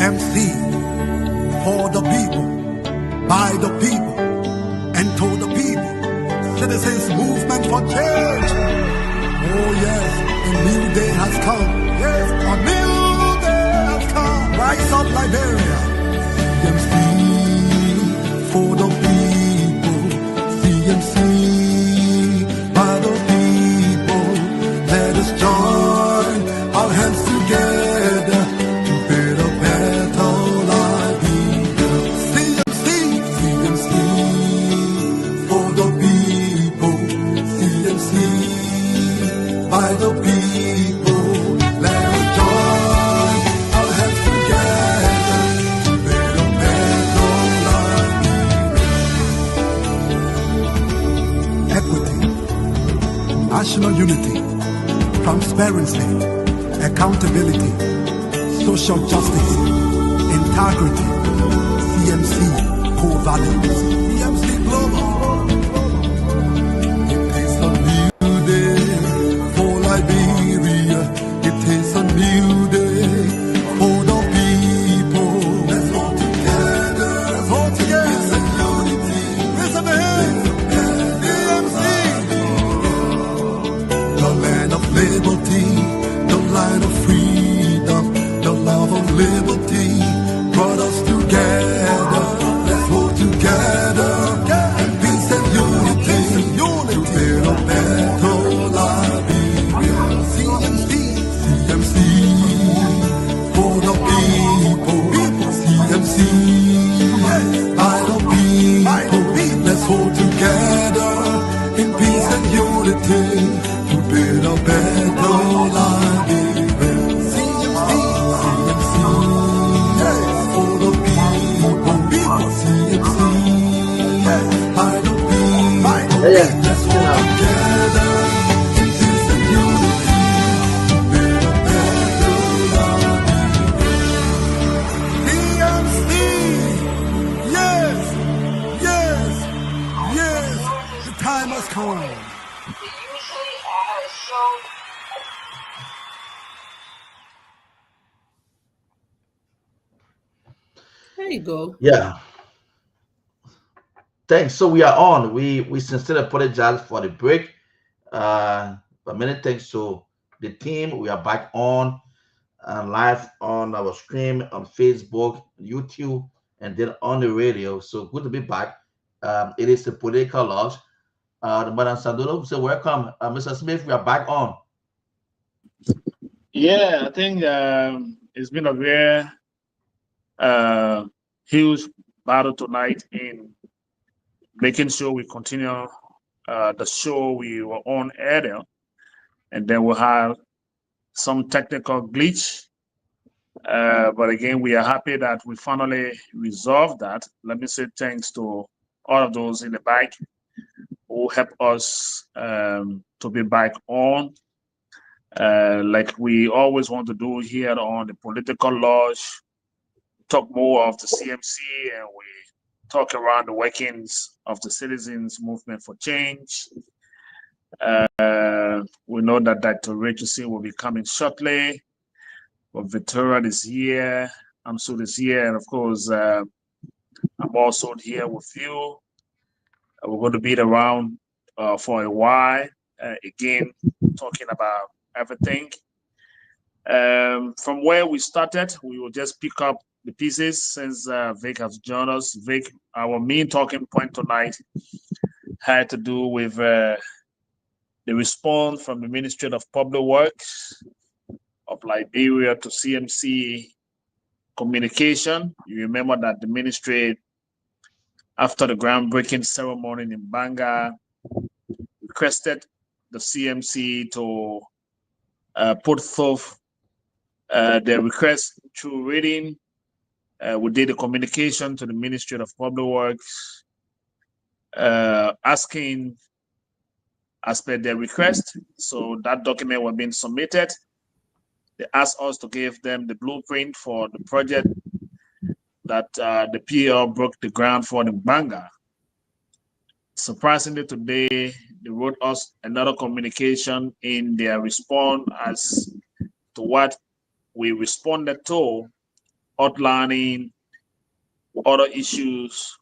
CMC, for the people, by the people, and to the people. Citizens Movement for Change. Oh yes, a new day has come. Yes, a new day has come. Rise up Liberia. CMC, for the people. CMC, by the people. Let us join our hands together to build a better life. CMC, CMC, for the people. CMC, by the people. Let us join our hands together to build a better life. Equity, national unity, transparency, accountability, social justice, integrity. CMC core values. CMC Global. It is a new day for Liberia. It is a new day for the people. Let's hold together. Let's hold together. It's a unity. Raise up your hands. CMC. The land of liberty, the light of freedom, the love of liberty brought us together. Let's hold together in peace and unity to build a better Liberia. CMC, CMC, for the people. CMC, by the people. Let's hold together in peace and unity to build a better Liberia. CMC, CMC, for the people. CMC, by the people. Let's hold together in peace and unity to build a better Liberia. CMC, yes, yes, yes, the time has come. There you go. Yeah. Thanks. So we are on. We sincerely apologize for the break. But many thanks to the team. We are back on live on our stream on Facebook, YouTube, and then on the radio. So good to be back. It is the political lodge. Madam Sandolo, so welcome. Mr. Smith, we are back on. Yeah, I think it's been a very huge battle tonight in making sure we continue the show we were on earlier, and then we'll have some technical glitch. But again, we are happy that we finally resolved that. Let me say thanks to all of those in the back who helped us to be back on. Like we always want to do here on the Political Lodge, talk more of the CMC, and we talk around the workings of the Citizens Movement for Change. We know that Dr. Richardson will be coming shortly, but Victoria is here, Amsud is here, and of course, I'm also here with you. We're going to be around for a while, again, talking about everything. From where we started, we will just pick up the pieces since Vic has joined us. Vic, our main talking point tonight had to do with the response from the Ministry of Public Works of Liberia to CMC communication. You remember that the ministry, after the groundbreaking ceremony in Banga, requested the CMC to put forth their request through reading. We did a communication to the Ministry of Public Works asking as per their request. So that document was being submitted. They asked us to give them the blueprint for the project that the PL broke the ground for in Banga. Surprisingly, today, they wrote us another communication in their response as to what we responded to outlining other issues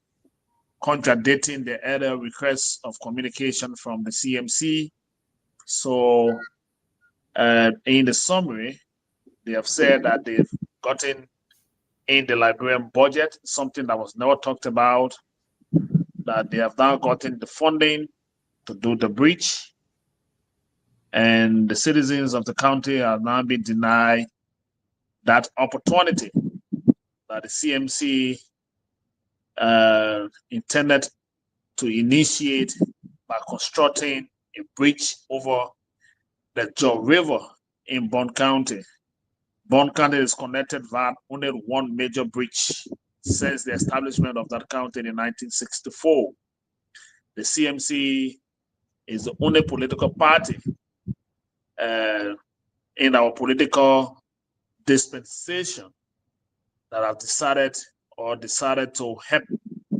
contradicting the other requests of communication from the CMC. So in the summary, they have said that they've gotten in the Liberian budget something that was never talked about, that they have now gotten the funding to do the breach, and the citizens of the county have now been denied that opportunity that the CMC intended to initiate by constructing a bridge over the Jaw River in Bond County. Bond County is connected via only one major bridge since the establishment of that county in 1964. The CMC is the only political party in our political dispensation that have decided to help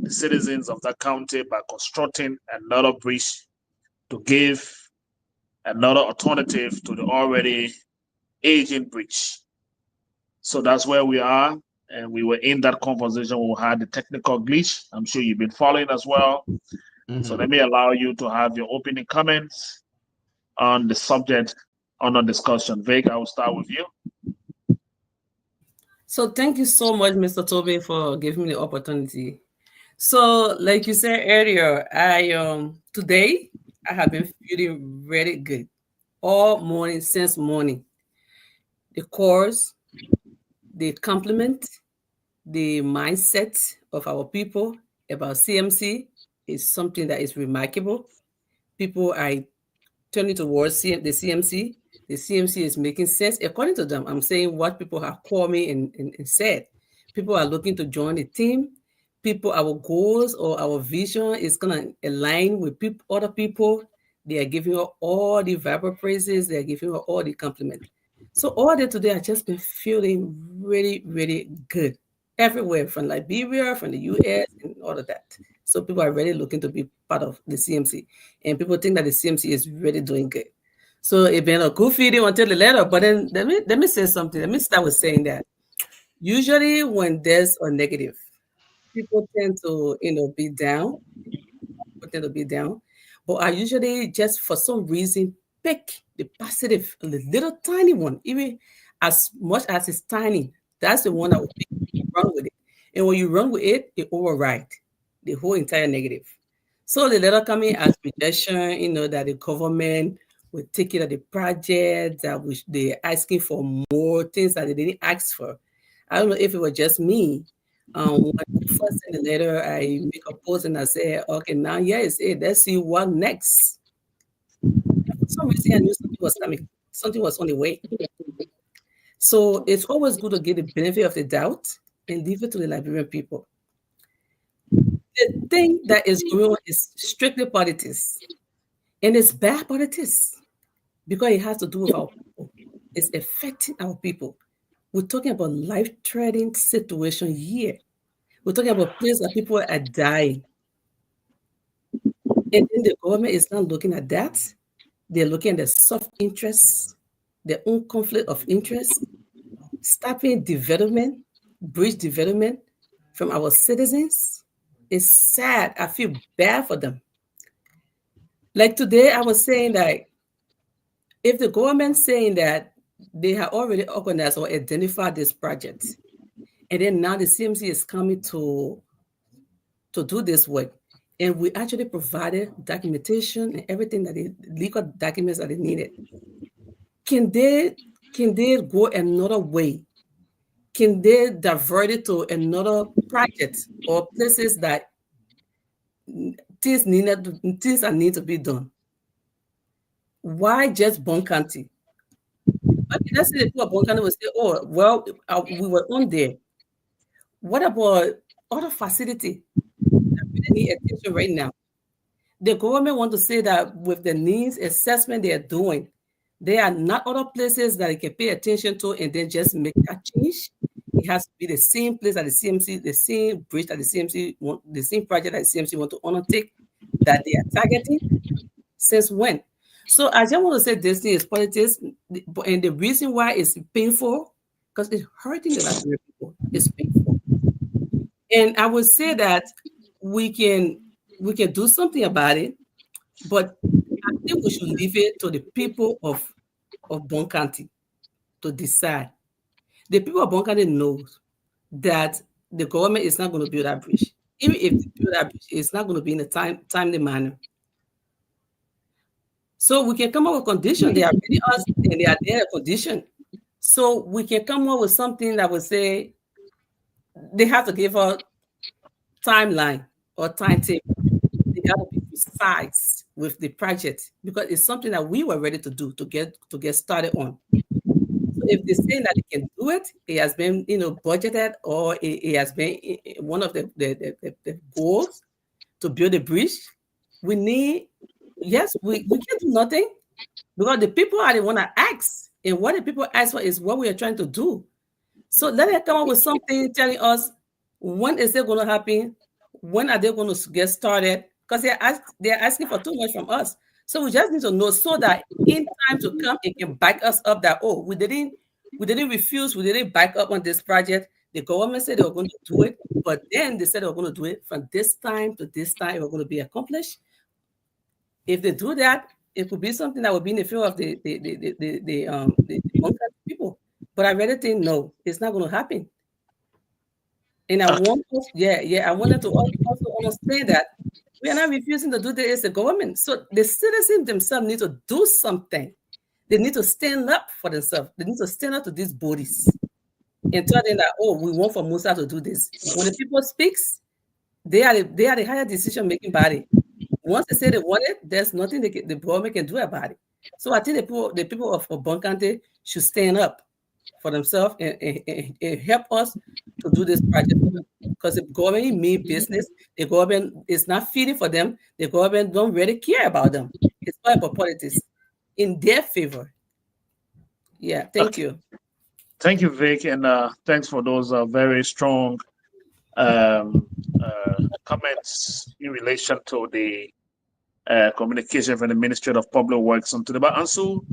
the citizens of that county by constructing another bridge to give another alternative to the already aging bridge. So that's where we are, and we were in that conversation. We had the technical glitch. I'm sure you've been following as well. Mm-hmm. So let me allow you to have your opening comments on the subject on our discussion. Vic, I will start with you. So thank you so much, Mr. Toby, for giving me the opportunity. So like you said earlier, today I have been feeling really good all morning, since morning. The course, the compliment, the mindset of our people about CMC is something that is remarkable. People are turning towards the CMC. The CMC is making sense according to them. I'm saying what people have called me and said. People are looking to join the team. Our goals or our vision is going to align with other people. They are giving her all the verbal praises. They are giving her all the compliments. So all day today, I've just been feeling really, really good everywhere, from Liberia, from the US, and all of that. So people are really looking to be part of the CMC. And people think that the CMC is really doing good. So it's been a good feeling until the letter. But then let me say something. Let me start with saying that usually when there's a negative, people tend to be down. But I usually just for some reason pick the positive, the little tiny one, even as much as it's tiny. That's the one that will run with it. And when you run with it, it overrides the whole entire negative. So the letter coming as rejection, that the government will take care of the project, that they're asking for more things that they didn't ask for. I don't know if it was just me. When I first sent the letter, I make a post and I say, okay, now it's it. Let's see what next. For some reason, I knew something was coming. Something was on the way. So it's always good to get the benefit of the doubt and leave it to the Liberian people. The thing that is going on is strictly politics. And it's bad politics because it has to do with our people. It's affecting our people. We're talking about life-threatening situation here. We're talking about places that people are dying. And then the government is not looking at that. They're looking at the soft interests, their own conflict of interest, stopping development, bridge development from our citizens. It's sad. I feel bad for them. Like today, I was saying that if the government saying that they have already organized or identified this project, and then now the CMC is coming to do this work, and we actually provided documentation and everything that the legal documents that they needed. Can they go another way? Can they divert it to another project or places that things that need to be done? Why just Bond County? Okay, let's say the people of Bond County will say, oh, well, we were on there. What about other facility that really need attention right now? The government want to say that with the needs assessment they are doing, there are not other places that they can pay attention to and then just make that change. It has to be the same place that the CMC, the same bridge that the CMC want, the same project that the CMC want to undertake that they are targeting. Since when? So I just want to say this thing is politics, and the reason why it's painful because it's hurting the Liberian people. It's painful. And I would say that we can do something about it, but I think we should leave it to the people of Bon County to decide. The people of Bon County know that the government is not going to build that bridge. Even if they build that bridge, it's not going to be in a timely manner. So we can come up with conditions. They are ready us and they are there condition. So we can come up with something that would say they have to give a timeline or timetable. They got to be precise with the project because it's something that we were ready to do to get started on. So if they're saying that they can do it, it has been budgeted or it has been one of the goals to build a bridge. We need we can't do nothing because the people are the one that ask, and what the people ask for is what we are trying to do. So let them come up with something telling us when is it going to happen, when are they going to get started, because they're asking for too much from us. So we just need to know so that in time to come, it can back us up that, oh, we didn't refuse, we didn't back up on this project. The government said they were going to do it, but then they said they were going to do it from this time to this time, it was going to be accomplished. If they do that, it could be something that would be in the favor of the people. But I really think no, it's not going to happen. And I want us, I wanted to also understand that we are not refusing to do this as a government. So the citizens themselves need to do something. They need to stand up for themselves. They need to stand up to these bodies and tell them that, oh, we want Formosa to do this. When the people speaks, they are the higher decision making body. Once they say they want it, there's nothing the government can do about it. So I think the people of Bon County should stand up for themselves and help us to do this project for them. Because the government mean business, the government is not feeding for them, the government don't really care about them. It's all about politics in their favor. Yeah, thank you. Thank you, Vic, and thanks for those very strong comments in relation to the communication from the Ministry of Public Works on today. But Ansu,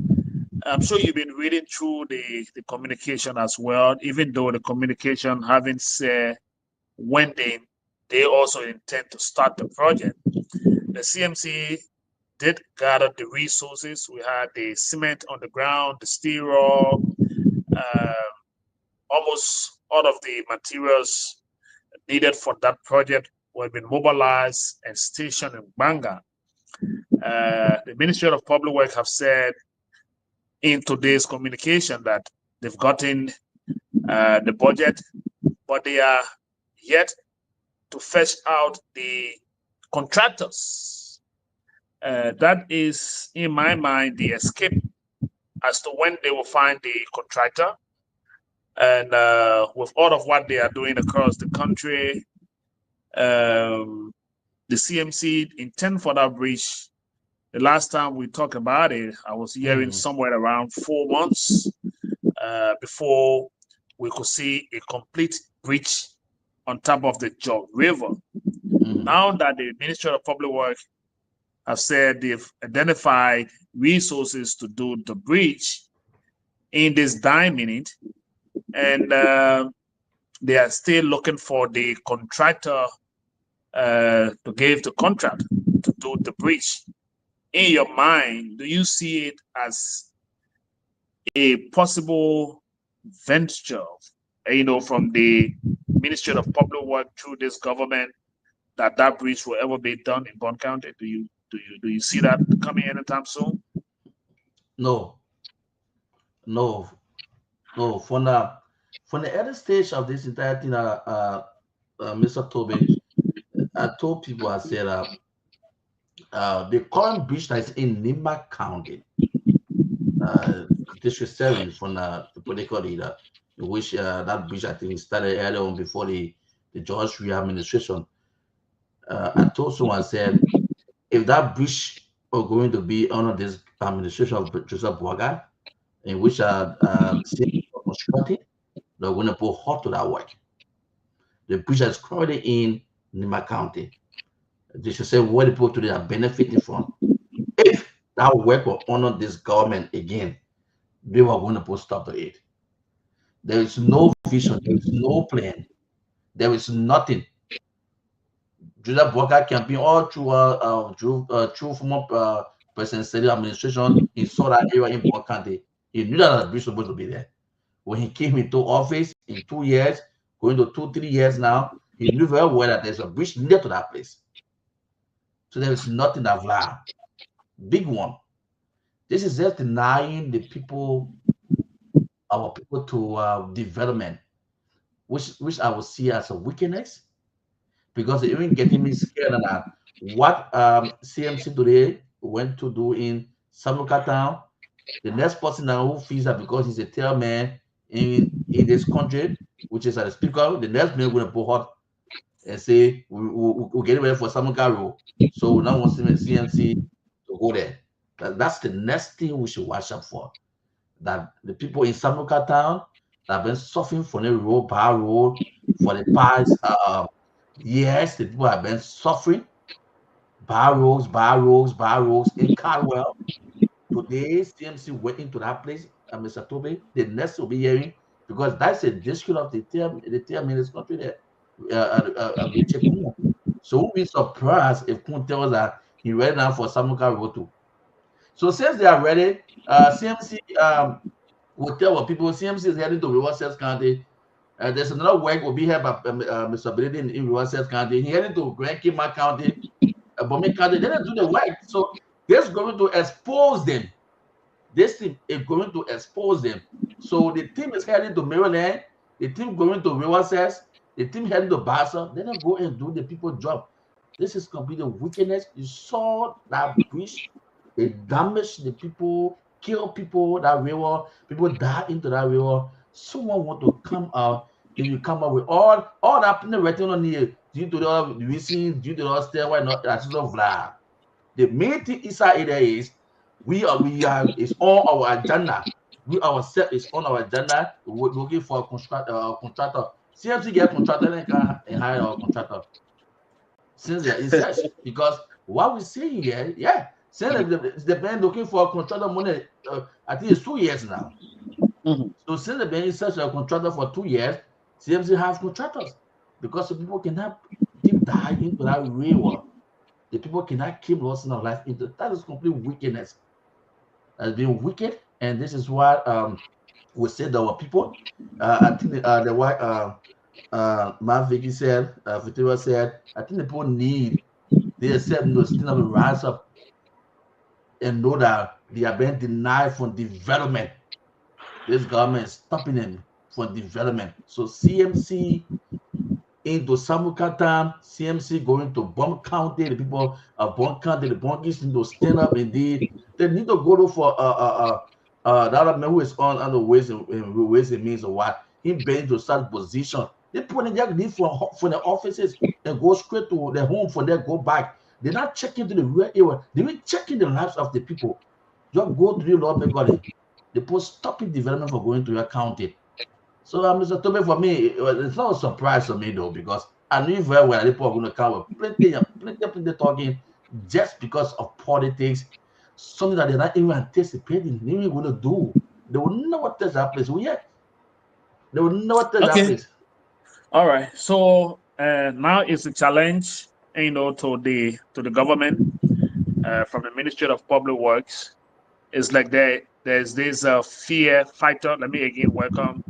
I'm sure you've been reading through the communication as well, even though the communication haven't said when they also intend to start the project. The CMC did gather the resources. We had the cement on the ground, the steel rod, almost all of the materials needed for that project were been mobilized and stationed in Banga. The Ministry of Public Works have said in today's communication that they've gotten the budget, but they are yet to fetch out the contractors. That is, in my mind, the escape as to when they will find the contractor. And with all of what they are doing across the country, the CMC intend for that bridge. The last time we talked about it, I was hearing somewhere around 4 months before we could see a complete bridge on top of the Jog River. Now that the Ministry of Public Works have said they've identified resources to do the bridge in this dime minute, and they are still looking for the contractor to give the contract to do the bridge. In your mind, do you see it as a possible venture, from the Ministry of Public Works through this government, that bridge will ever be done in Bon County? Do you see that coming anytime soon? No. From the early stage of this entire thing, Mr. Toby, I told people, I said, the current bridge that is in Nimba County, District 7 from the political leader, which that bridge, I think, started earlier on before the George Weah administration. I told someone, I said, if that bridge are going to be under this administration of Joseph Boaga, in which they're going to put hot to that work. The bridge is currently in Nimba County. They should say what the people today are benefiting from. If that work will honor this government again, they were going to put stop to it. There is no vision. There is no plan. There is nothing. Judah Boga campaign all through former President Sedi administration, he saw that area in Boga County. He knew that the bridge was supposed to be there. When he came into office in 2 years, going to 2-3 years now, he knew very well that there's a bridge near to that place. So there is nothing that Vla. Big one. This is just denying the people, our people, to development, which I would see as a wickedness, because it even getting me scared that what CMC today went to do in Samuka Town, the next person now who feels that because he's a chairman in this country, which is at the speaker, the next man going to pull hot and say we're getting ready for Samuka Road, so we now want CMC to go there. That's the next thing we should watch out for. That the people in Samuka Town that have been suffering from the road, bar road, for the past years, the people have been suffering. Bar roads in Caldwell. Today, CMC went into that place, Mr. Toby. The next will be hearing, because that's a district of the term in this country there. So we'll be surprised if Kun tells us that he ready now for Samuka Road too. So since they are ready, CMC will tell what people. CMC is heading to River Sales County. There's another work will be here by Mr. Brady in River Sales County. He heading to Grand Kima County, Bomi County. They didn't do the work, so this is going to expose them. This team is going to expose them. So the team is heading to Maryland. The team going to River Sales. The team heading to Bassa. They don't go and do the people job. This is complete wickedness. You saw that breach. They damaged the people, kill people, that river, people die into that river. Someone want to come out, and you come up with all that written on here due to the reason, due to the stairway, not that's of blah. The main thing inside there is we are is on our agenda. We ourselves is on our agenda. We're looking for a contractor. CMC get contractor and hire our contractor. Since they're inside, because what we see here, yeah. Since they've been looking for a contractor money, I think it's 2 years now. So since they've been in search of a contractor for 2 years, CMC have contractors, because the people cannot keep dying into that river. The people cannot keep losing their life into that. Is complete wickedness. Has been wicked, and this is what we said our people. I think the what Matt Vicky said, Vittoria said, I think the people need they accept to stand up and rise up and know that they are being denied from development. This government is stopping them from development. So CMC into Samuka Town, CMC going to Bond County, the people of Bond County, the Bonkies need to stand up indeed. They need to go to for the other man who is on the ways and means or what. He been to such position. They put in their need for the offices and go straight to their home for them, go back. They're not checking to the real area. They're not checking the lives of the people. Just go to the Lord, make God. They put stopping development for going to your county. So, Mr. Toby, for me, it's not a surprise for me though, because I knew very well that people are going to come with plenty talking just because of politics, something that they're not even anticipating, they're even going to do. They will never touch that place. Yet. They will never touch that place. All right. So now it's a challenge, to the government from the Ministry of Public Works. It's like there's this fear fighter. Let me again welcome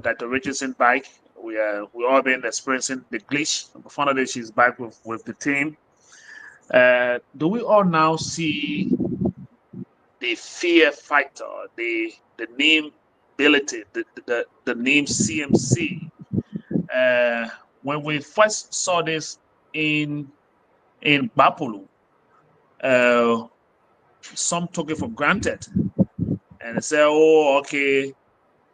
Dr. Richardson back. We all been experiencing the glitch. Finally, she's back with the team. Do we all now see the fear fighter, the name ability, the name CMC? When we first saw this in Bapulu, some took it for granted and they said, "Oh, okay,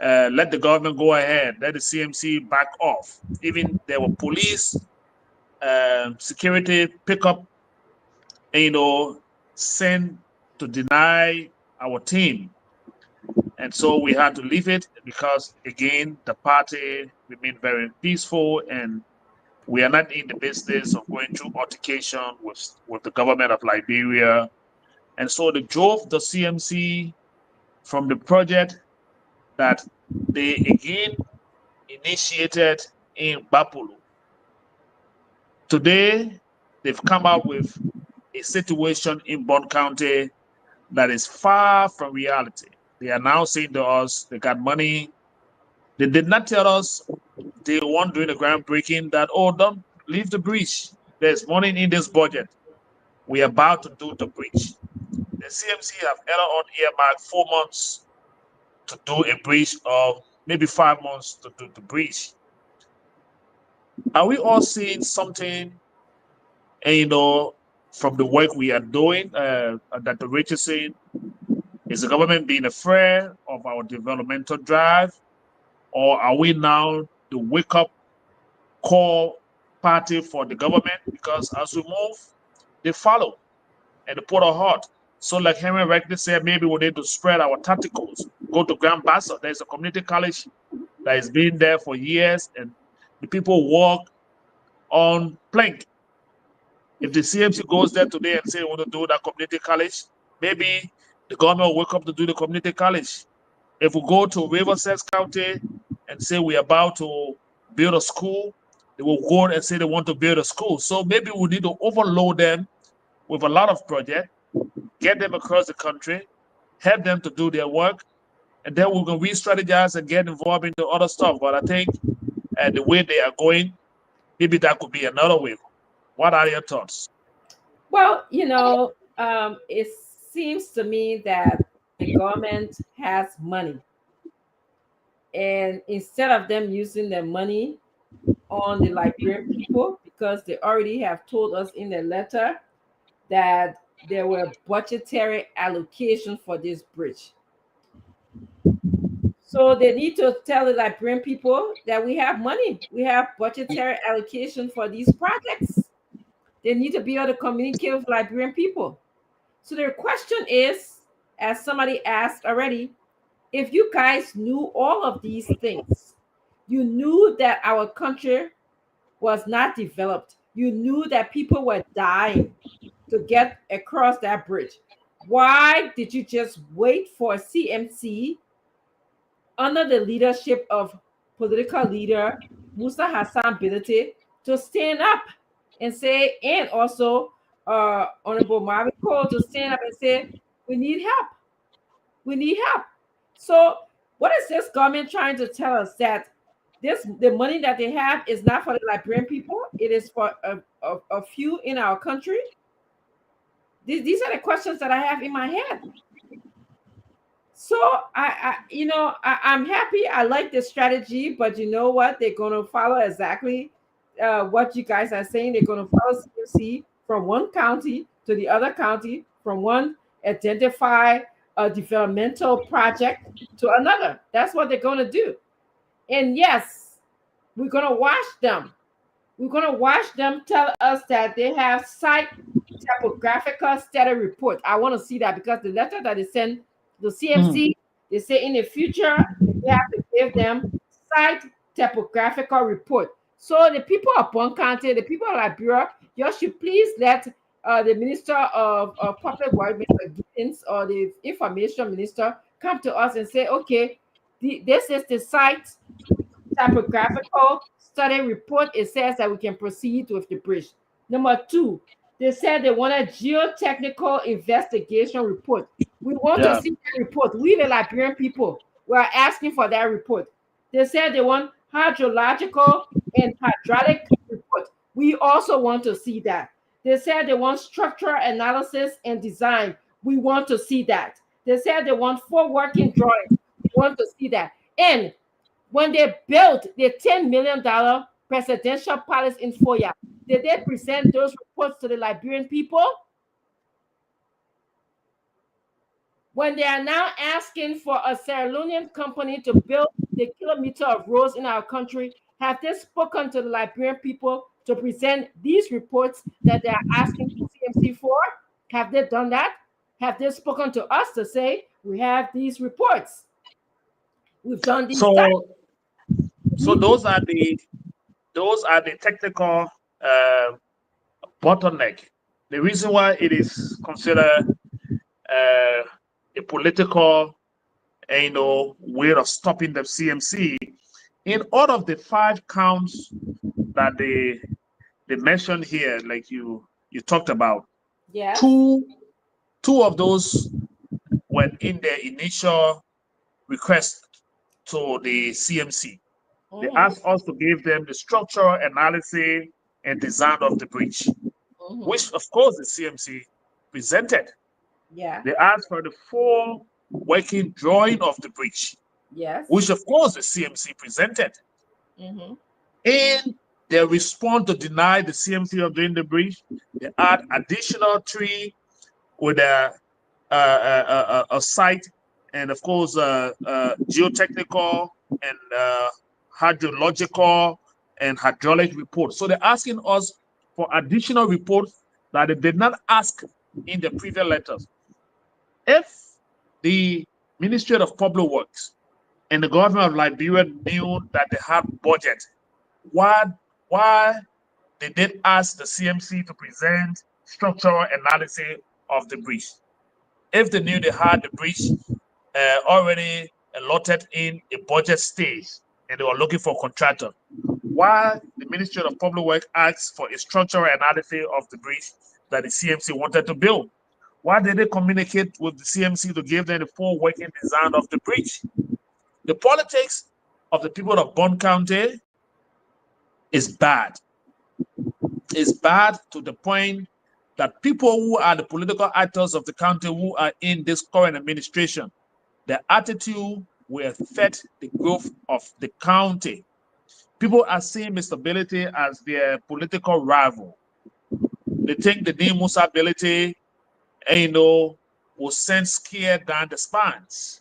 let the government go ahead, let the CMC back off." Even there were police, security pickup, sent to deny our team. And so we had to leave it because, again, the party remained very peaceful and we are not in the business of going through altercation with the government of Liberia. And so they drove the CMC from the project that they again initiated in Bapulu. Today, they've come up with a situation in Bond County that is far from reality. They are now saying to us they got money. They did not tell us they want during the groundbreaking that, oh, don't leave the bridge. There's money in this budget. We are about to do the bridge. The CMC have earlier on earmarked 4 months to do a bridge, or maybe 5 months to do the bridge. Are we all seeing something, from the work we are doing, that the rich is saying? Is the government being afraid of our developmental drive? Or are we now the wake-up call party for the government? Because as we move, they follow and they put our heart. So like Henry rightly said, maybe we need to spread our tacticals. Go to Grand Bassa. There's a community college that has been there for years, and the people walk on plank. If the CMC goes there today and say they want to do that community college, maybe the government will wake up to do the community college. If we go to Riverside County and say we're about to build a school, they will go and say they want to build a school. So maybe we need to overload them with a lot of projects, get them across the country, help them to do their work, and then we're going to re-strategize and get involved into other stuff. But I think the way they are going, maybe that could be another way. What are your thoughts? Well, it seems to me that the government has money. And instead of them using their money on the Liberian people, because they already have told us in the letter that there were budgetary allocation for this bridge. So they need to tell the Liberian people that we have money. We have budgetary allocation for these projects. They need to be able to communicate with Liberian people. So the question is, as somebody asked already, if you guys knew all of these things, you knew that our country was not developed, you knew that people were dying to get across that bridge, why did you just wait for CMC under the leadership of political leader Musa Hassan Bilete to stand up and say, and also Honorable Marvin Cole to stand up and say, we need help. We need help. So what is this government trying to tell us? That the money that they have is not for the Liberian people, it is for a few in our country? These are the questions that I have in my head. So I'm happy. I like the strategy, but you know what? They're going to follow exactly what you guys are saying. They're going to follow CMC from one county to the other county, from one identify a developmental project to another. That's what they're going to do. And yes, we're going to watch them. We're going to watch them tell us that they have site topographical study report. I want to see that, because the letter that they send the CMC, they say in the future, they have to give them site topographical report. So the people of Bond County, the people of Liberia, you should please let the Minister of Public Works, Mr. Giddens, or the Information Minister come to us and say, okay, this is the site topographical study report. It says that we can proceed with the bridge. Number two, they said they want a geotechnical investigation report. We want to see that report. We, the Liberian people, we are asking for that report. They said they want hydrological and hydraulic report. We also want to see that. They said they want structural analysis and design. We want to see that. They said they want 4 working drawings. We want to see that. And when they built the $10 million presidential palace in Foya, did they present those reports to the Liberian people? When they are now asking for a Sierra Leonean company to build the kilometer of roads in our country, have they spoken to the Liberian people to present these reports that they are asking CMC for? Have they done that? Have they spoken to us to say, we have these reports? We've done these. So those are the technical bottleneck. The reason why it is considered a political way of stopping the CMC. In all of the 5 counts that they mentioned here, like you talked about, Yes. two of those were in their initial request to the CMC. They asked us to give them the structural analysis and design of the breach, which of course the CMC presented. Yeah. They asked for the full working drawing of the breach, Yes. which of course the CMC presented. In their response to deny the CMC of doing the breach, they add additional 3 with a site and of course geotechnical and hydrological and hydraulic reports. So they're asking us for additional reports that they did not ask in the previous letters. If the Ministry of Public Works and the government of Liberia knew that they had budget, why they did ask the CMC to present structural analysis of the breach? If they knew they had the breach already allotted in a budget stage and they were looking for a contractor, why the Ministry of Public Works asked for a structural analysis of the breach that the CMC wanted to build? Why did they communicate with the CMC to give them the full working design of the breach? The politics of the people of Bond County is bad. It's bad to the point that people who are the political actors of the county who are in this current administration, their attitude will affect the growth of the county. People are seeing Mr. Ability as their political rival. They think the name Musa Ability, will send scare down the spines.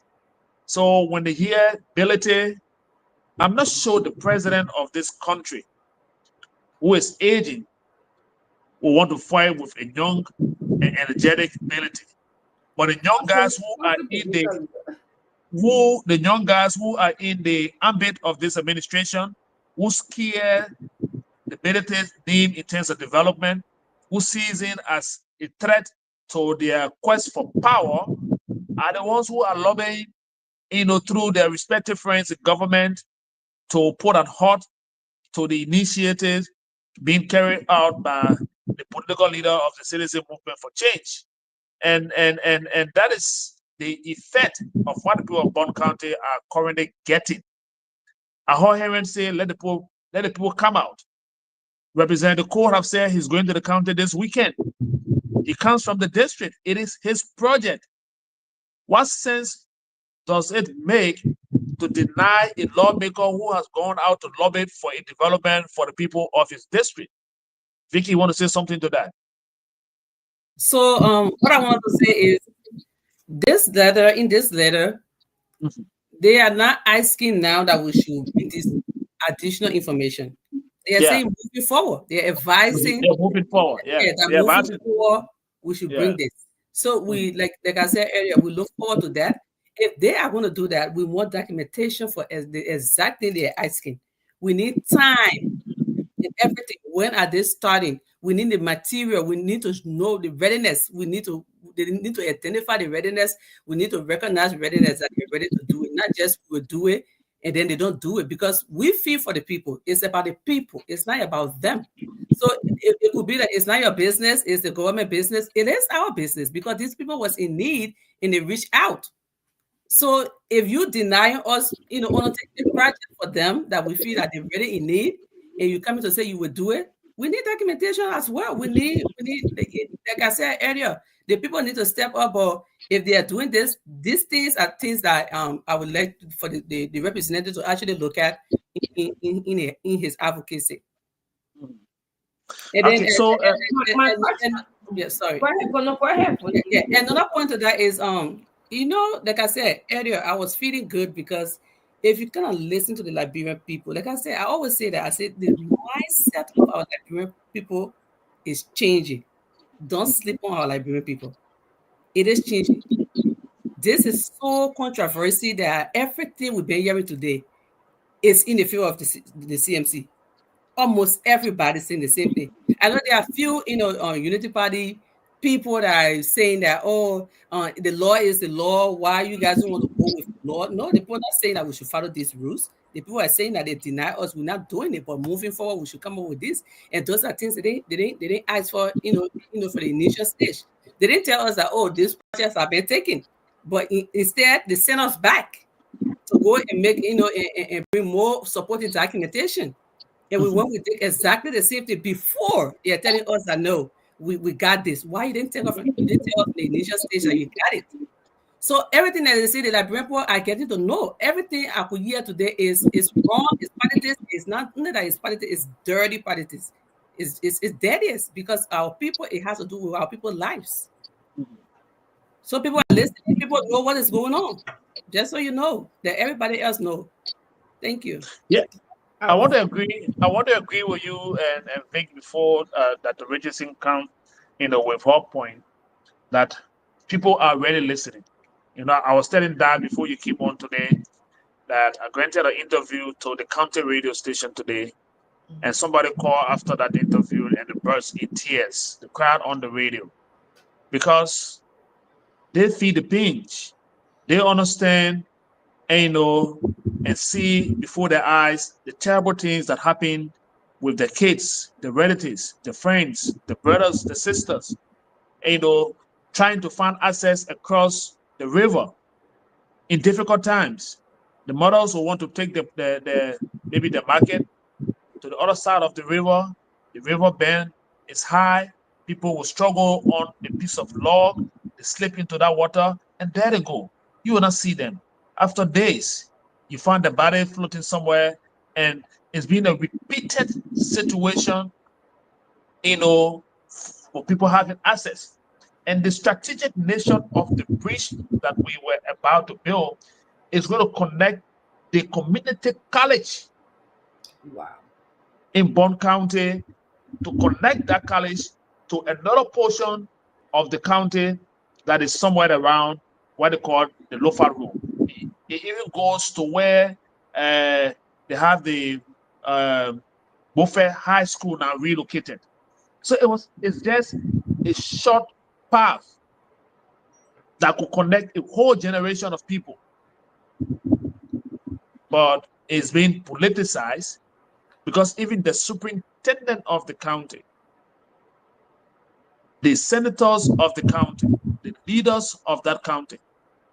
So when they hear Ability, I'm not sure the president of this country, who is aging, will want to fight with a young and energetic Ability. But the young guys who are in the ambit of this administration, who scare the Ability's name in terms of development, who sees it as a threat to their quest for power, are the ones who are lobbying, through their respective friends in government to put on halt to the initiatives being carried out by the political leader of the Citizen Movement for Change. And that is the effect of what the people of Bond County are currently getting. I heard him say, let the people come out. Representative Cole have said he's going to the county this weekend. He comes from the district. It is his project. What sense does it make to deny a lawmaker who has gone out to lobby for a development for the people of his district? Vicky, you want to say something to that? So what I want to say is in this letter, they are not asking now that we should bring this additional information. They are saying moving forward. They're advising. They're moving forward. Moving forward, we should bring this. So we, like I said earlier, we look forward to that. If they are going to do that, we want documentation for the exact thing they're asking. We need time and everything. When are they starting? We need the material. We need to know the readiness. They need to identify the readiness. We need to recognize readiness that they're ready to do it. Not just we'll do it and then they don't do it, because we feel for the people. It's about the people. It's not about them. So it could be that it's not your business. It's the government business. It is our business, because these people was in need and they reached out. So if you deny us, want to take the project for them that we feel that they're really in need, and you come to say you will do it, we need documentation as well. We need, like I said earlier, the people need to step up. Or if they are doing this, these things are things that I would like for the representative to actually look at in his advocacy. And then, sorry. Go ahead. Yeah, another point of that is, like I said earlier, I was feeling good because if you kind of listen to the Liberian people, like I said, I always say that. I said the mindset of our Liberian people is changing. Don't sleep on our Liberian people. It is changing. This is so controversial that everything we've been hearing today is in the favor of the CMC. Almost everybody's saying the same thing. I know there are a few, Unity Party people that are saying that, the law is the law. Why you guys don't want to go with the law? No, the people are saying that we should follow these rules. The people are saying that they deny us. We're not doing it, but moving forward, we should come up with this. And those are things they didn't ask for. For the initial stage, they didn't tell us that these projects have been taken, but instead they sent us back to go and make and bring more supporting documentation. And we went with exactly the same thing before they're telling us that no, we got this. Why you didn't tell us in the initial stage that you got it? So everything that they say, the Liberian people are getting to know. Everything I could hear today is wrong, it's politics, it's not only that it's politics, it's dirty politics. It's dirtiest because our people, it has to do with our people's lives. So people are listening, people know what is going on. Just so you know, that everybody else know. Thank you. Yeah. I want to agree with you and Vic before that the Richardson come, with her point that people are really listening. I was telling Dad before you came on today that I granted an interview to the county radio station today, and somebody called after that interview and they burst in tears, the crowd on the radio, because they feel the pinch. They understand, and see before their eyes the terrible things that happen with their kids, the relatives, the friends, the brothers, the sisters, trying to find access across the river in difficult times. The mothers who want to take maybe the market to the other side of the river bend is high. People will struggle on a piece of log, they slip into that water, and there they go. You will not see them. After days, you find the body floating somewhere, and it's been a repeated situation, for people having access. And the strategic nature of the bridge that we were about to build is going to connect the community college in Bond County to connect that college to another portion of the county that is somewhere around what they call the Lofa Room. It even goes to where they have the Buffet High School now relocated. So it's just a short path that could connect a whole generation of people. But it's been politicized because even the superintendent of the county, the senators of the county, the leaders of that county,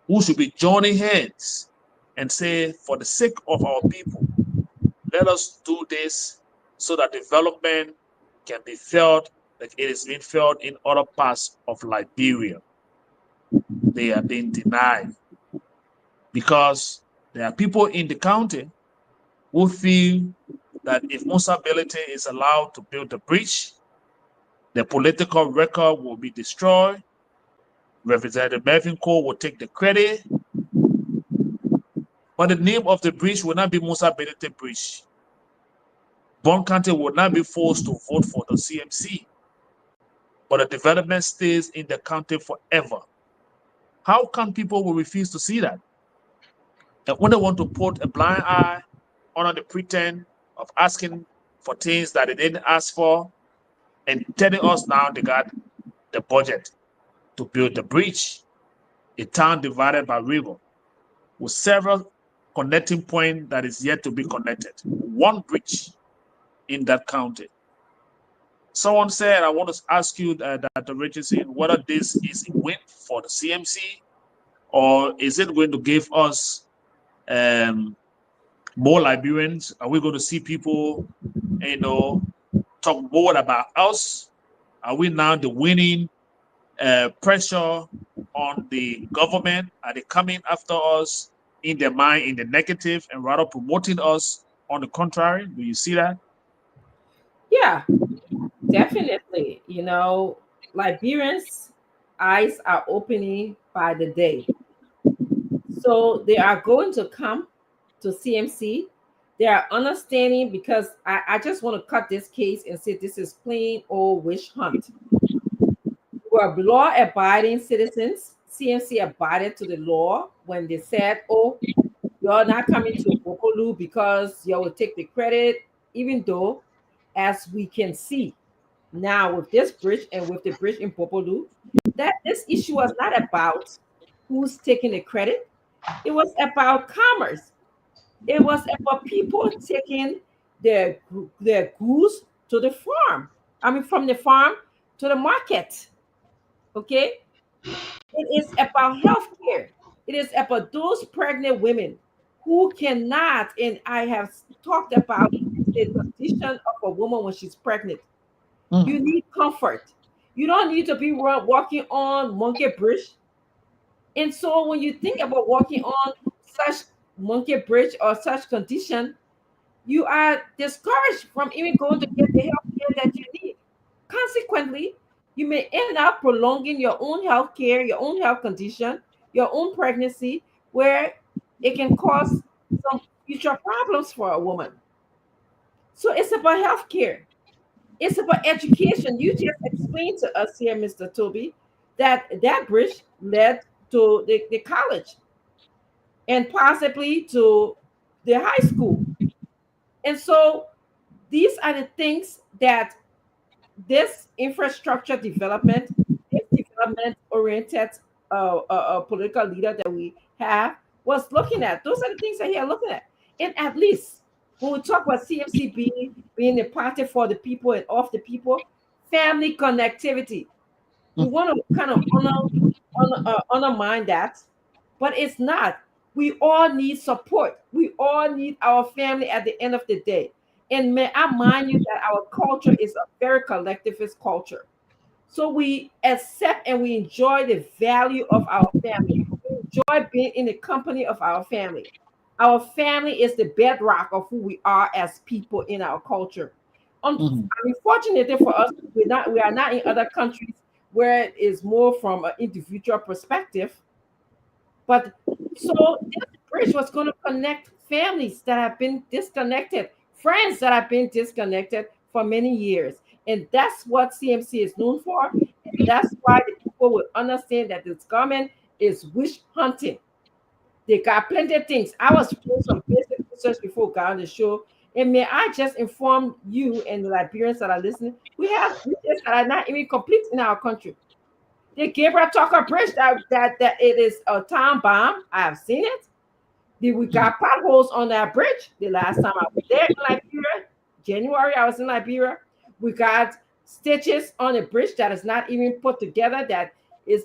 who should be joining hands and say, for the sake of our people, let us do this so that development can be felt like it is being felt in other parts of Liberia. They are being denied because there are people in the county who feel that if Musa Belete is allowed to build the bridge, the political record will be destroyed. Representative Melvin Cole will take the credit. But the name of the bridge will not be Musa Belete Bridge. Bond County will not be forced to vote for the CMC. But the development stays in the county forever. How can people will refuse to see that? And when they want to put a blind eye under the pretense of asking for things that they didn't ask for and telling us now they got the budget to build the bridge, a town divided by river, with several connecting points that is yet to be connected. One bridge in that county. Someone said, I want to ask you, Dr. Richardson, whether this is a win for the CMC or is it going to give us more Liberians? Are we going to see people, talk more about us? Are we now the winning pressure on the government? Are they coming after us in their mind in the negative and rather promoting us on the contrary? Do you see that? Yeah, definitely. Liberians' eyes are opening by the day. So they are going to come to CMC. They are understanding, because I just want to cut this case and say this is plain old witch hunt. We are law-abiding citizens. CMC abided to the law when they said, oh, you're not coming to Bokolu because you will take the credit, even though, as we can see, now with this bridge and with the bridge in Popolu, that this issue was not about who's taking the credit. It was about commerce. It was about people taking their goods to the farm. I mean, from the farm to the market. Okay, it is about healthcare. It is about those pregnant women who cannot, and I have talked about the condition of a woman when she's pregnant. You need comfort. You don't need to be walking on monkey bridge. And so when you think about walking on such monkey bridge or such condition, you are discouraged from even going to get the health care that you need. Consequently, you may end up prolonging your own health care, your own health condition, your own pregnancy, where it can cause some future problems for a woman. So it's about health care. It's about education. You just explained to us here, Mr. Toby, that that bridge led to the college and possibly to the high school. And so these are the things that this infrastructure development, this development oriented political leader that we have was looking at. Those are the things that he are looking at. And at least when we talk about CMC being a party for the people and of the people, family connectivity, we want to kind of undermine that, but it's not. We all need support. We all need our family at the end of the day. And may I mind you that our culture is a very collectivist culture. So we accept and we enjoy the value of our family. We enjoy being in the company of our family. Our family is the bedrock of who we are as people in our culture. Unfortunately for us, we are not in other countries where it is more from an individual perspective. But so this bridge was going to connect families that have been disconnected, friends that have been disconnected for many years. And that's what CMC is known for. And that's why the people will understand that this government is wish hunting. They got plenty of things. I was doing some basic research before we got on the show. And may I just inform you and the Liberians that are listening, we have bridges that are not even complete in our country. The Gabriel Tucker Bridge, that it is a time bomb. I have seen it. We got potholes on that bridge. The last time I was there in Liberia, January, I was in Liberia. We got stitches on a bridge that is not even put together.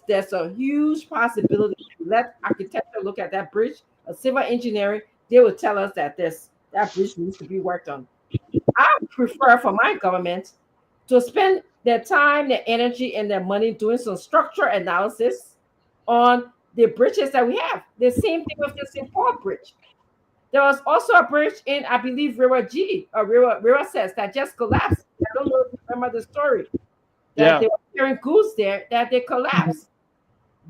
There's a huge possibility. Let architecture look at that bridge, a civil engineering, they will tell us that that bridge needs to be worked on. I prefer for my government to spend their time, their energy, and their money doing some structure analysis on the bridges that we have. The same thing with the St. Paul Bridge. There was also a bridge in, I believe, River says that just collapsed. I don't know if you remember the story. That they were carrying goods there, that they collapsed.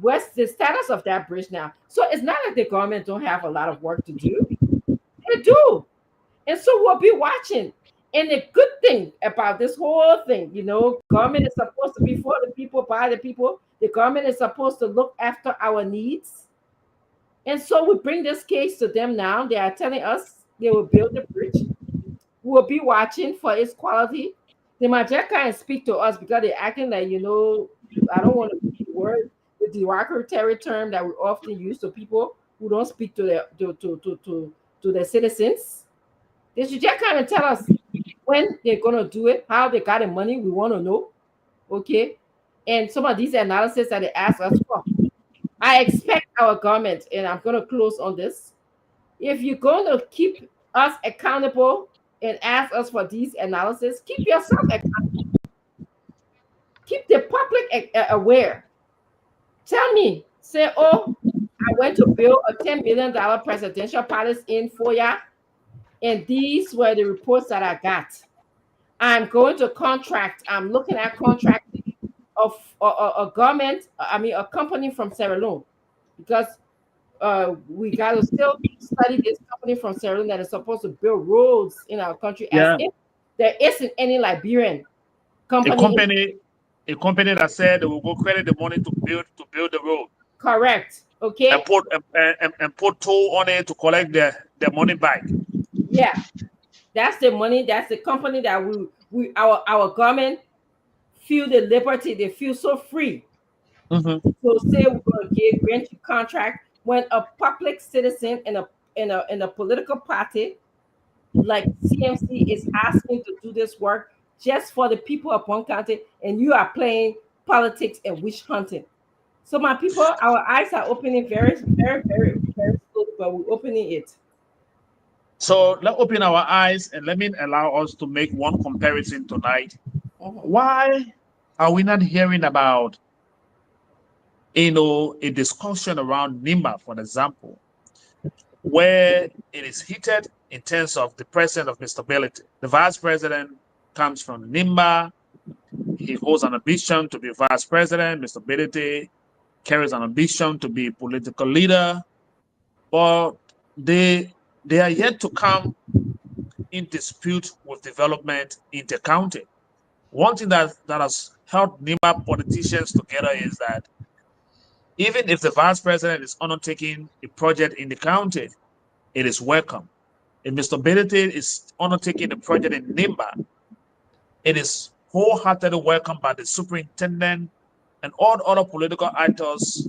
What's the status of that bridge now? So it's not like the government don't have a lot of work to do. They do. And so we'll be watching. And the good thing about this whole thing, government is supposed to be for the people, by the people. The government is supposed to look after our needs. And so we bring this case to them now. They are telling us they will build the bridge. We will be watching for its quality. They might just kind of speak to us because they're acting like, I don't want to use the derogatory term that we often use to people who don't speak to their citizens. They should just kind of tell us when they're going to do it, how they got the money. We want to know. Okay. And some of these analysis that they ask us for. I expect our government, and I'm going to close on this. If you're going to keep us accountable and ask us for these analysis, keep yourself accountable. Keep the public aware. Tell me, say, I went to build a $10 million presidential palace in Foya, and these were the reports that I got. I'm going to contract. I'm looking at contracting of a company from Sierra Leone, because we got to still study this company from Sierra Leone that is supposed to build roads in our country. As if there isn't any Liberian company. A company that said they will go credit the money to build the road. Correct. Okay. And put toll on it to collect the money back. Yeah, that's the money. That's the company that our government feel the liberty, they feel so free. Mhm. So say we're going to grant you contract when a public citizen in a political party like CMC is asking to do this work just for the people of one county, and you are playing politics and witch hunting. So my people, our eyes are opening very, very, very, very slowly, but we're opening it. So let's open our eyes and let me allow us to make one comparison tonight. Why are we not hearing about, a discussion around NIMA, for example, where it is heated in terms of the president of stability? The vice president comes from NIMA. He holds an ambition to be vice president. Mr. Bility carries an ambition to be political leader, but they are yet to come in dispute with development in the county. One thing that has held NIMA politicians together is that even if the vice president is undertaking a project in the county, it is welcome. If Mr. Bility is undertaking a project in NIMA, it is wholeheartedly welcomed by the superintendent and all other political actors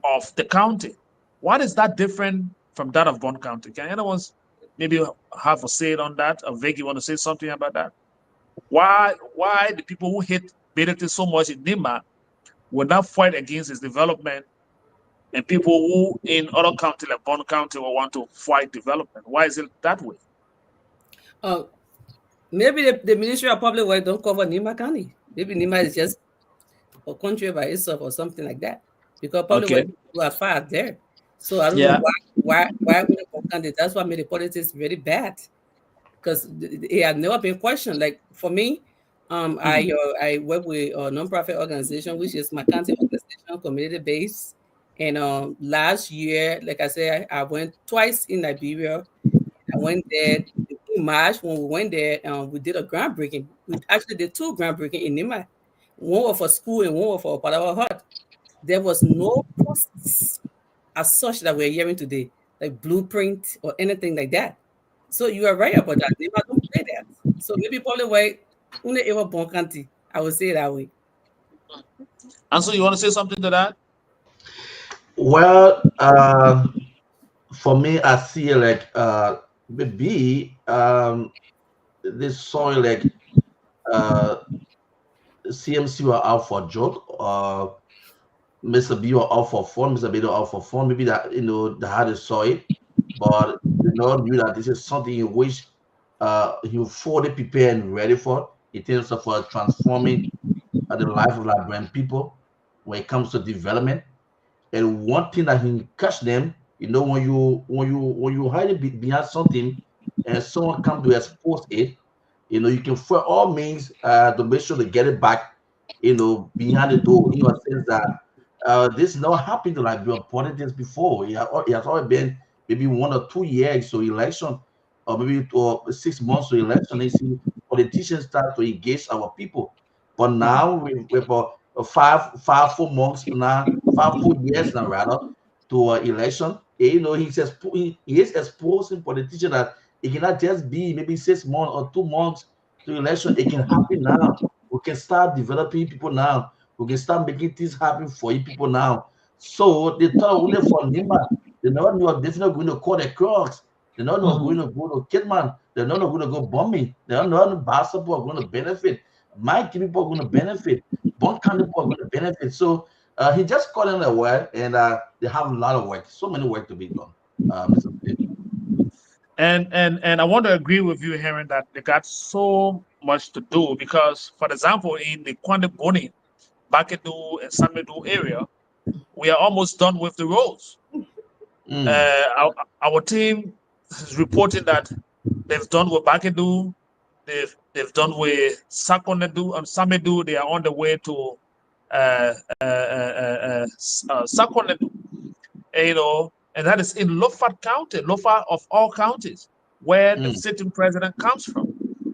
of the county. What is that different from that of Bond County? Can anyone maybe have a say on that? Or Vic, you want to say something about that? Why the people who hate Bility so much in NIMA will not fight against his development, and people who in other counties like Bond County will want to fight development? Why is it that way? Maybe the Ministry of Public Works don't cover Nima County. Maybe Nima is just a country by itself or something like that. Because public works people are far there. So I don't know why county. That's what made the politics very bad. Because it had never been questioned. Like for me, I work with a nonprofit organization, which is my county organization, community based. And last year, like I said, I went twice in Liberia. I went there in March. When we went there, we did a groundbreaking. We actually did two groundbreaking in Nima. One was for school and one was for Palawa Hut. There was no process as such that we're hearing today, like blueprint or anything like that. So you are right about that. Nima don't play that. So maybe probably why une ever bon county. I would say it that way. And so you want to say something to that? Well, for me, I see like maybe this soil like CMC were out for joke, Mr. B were out for fun, Mr. B were out for fun. Maybe that they had a soil, but knew that this is something in which he fully prepared and ready for in terms of transforming the life of Liberian people when it comes to development. And one thing that he catch them, when you hide it behind something and someone come to expose it, you can for all means to make sure to get it back, behind the door. In a sense that this not happened to Liberian politics before. It has already been maybe 1 or 2 years to election, or maybe 6 months to election. You see politicians start to engage our people. But now we for 4 months now, 4 years now rather, to election. He is exposing politicians that it cannot just be maybe 6 months or 2 months to election. It can happen now. We can start developing people now. We can start making things happen for you people now. So they thought only for Nima. They're not going to call the Crocs. They're not going to go to Kidman. They're not going to go bombing. They're not basketball going to benefit. My people are going to benefit. Bond County people are going to benefit. So he just called in a word, and they have a lot of work, so many work to be done. Mr. And I want to agree with you, Heron, that they got so much to do because, for example, in the Kwande Boni, Bakedu, and Samedu area, we are almost done with the roads. Our team is reporting that they've done with Bakedu, they've done with Sakonedu and Samedu. They are on the way to Sakonedu, and that is in Lofat County, Lofat of all counties, where the sitting president comes from.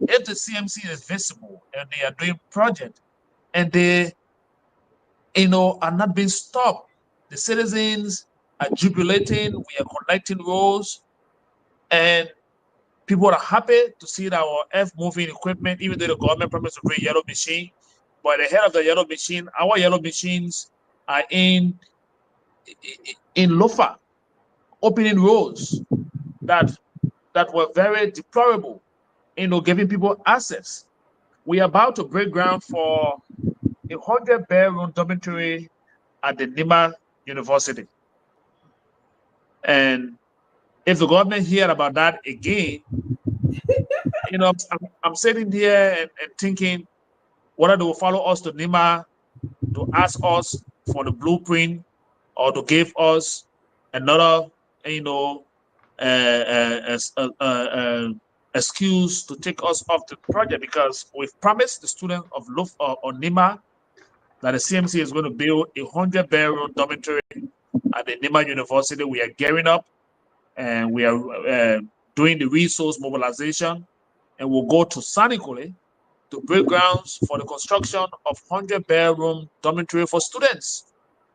If the CMC is visible and they are doing project and they, are not being stopped, the citizens are jubilating, we are collecting roads, and people are happy to see that our earth moving equipment, even though the government promised to bring yellow machine, But ahead of the yellow machine, our yellow machines are in Lofa, opening roads that were very deplorable, giving people access. We are about to break ground for a 100-bedroom dormitory at the Nima University. And if the government hear about that again, I'm sitting here and thinking whether they will follow us to Nima to ask us for the blueprint or to give us another, excuse to take us off the project, because we've promised the students of Nima that the CMC is going to build a 100-bedroom dormitory at the Nima University. We are gearing up and we are doing the resource mobilization, and we'll go to Sanikole to break grounds for the construction of 100-bedroom dormitory for students.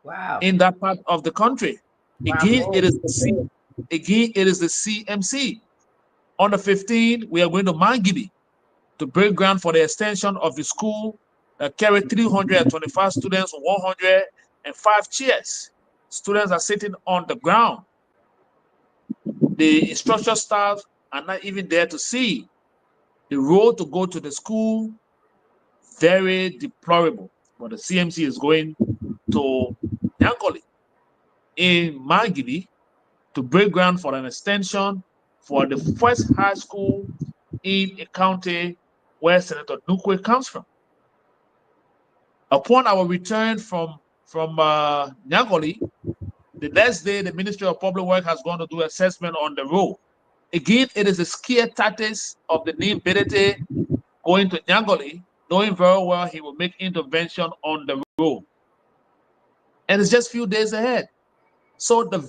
Wow. In that part of the country. Wow. Again, it is the CMC. On the 15th, we are going to Mangibi to break ground for the extension of the school that carry 325 students, 105 chairs. Students are sitting on the ground. The instructional staff are not even there to see. The road to go to the school, very deplorable. But the CMC is going to Nyankole in Mangibi to break ground for an extension for the first high school in a county where Senator Nukwe comes from. Upon our return from Nyankole, the next day, the Ministry of Public Works has gone to do assessment on the road. Again, it is a scare tactics of the Nim Bedete going to Nyankole, knowing very well he will make intervention on the road. And it's just a few days ahead. So the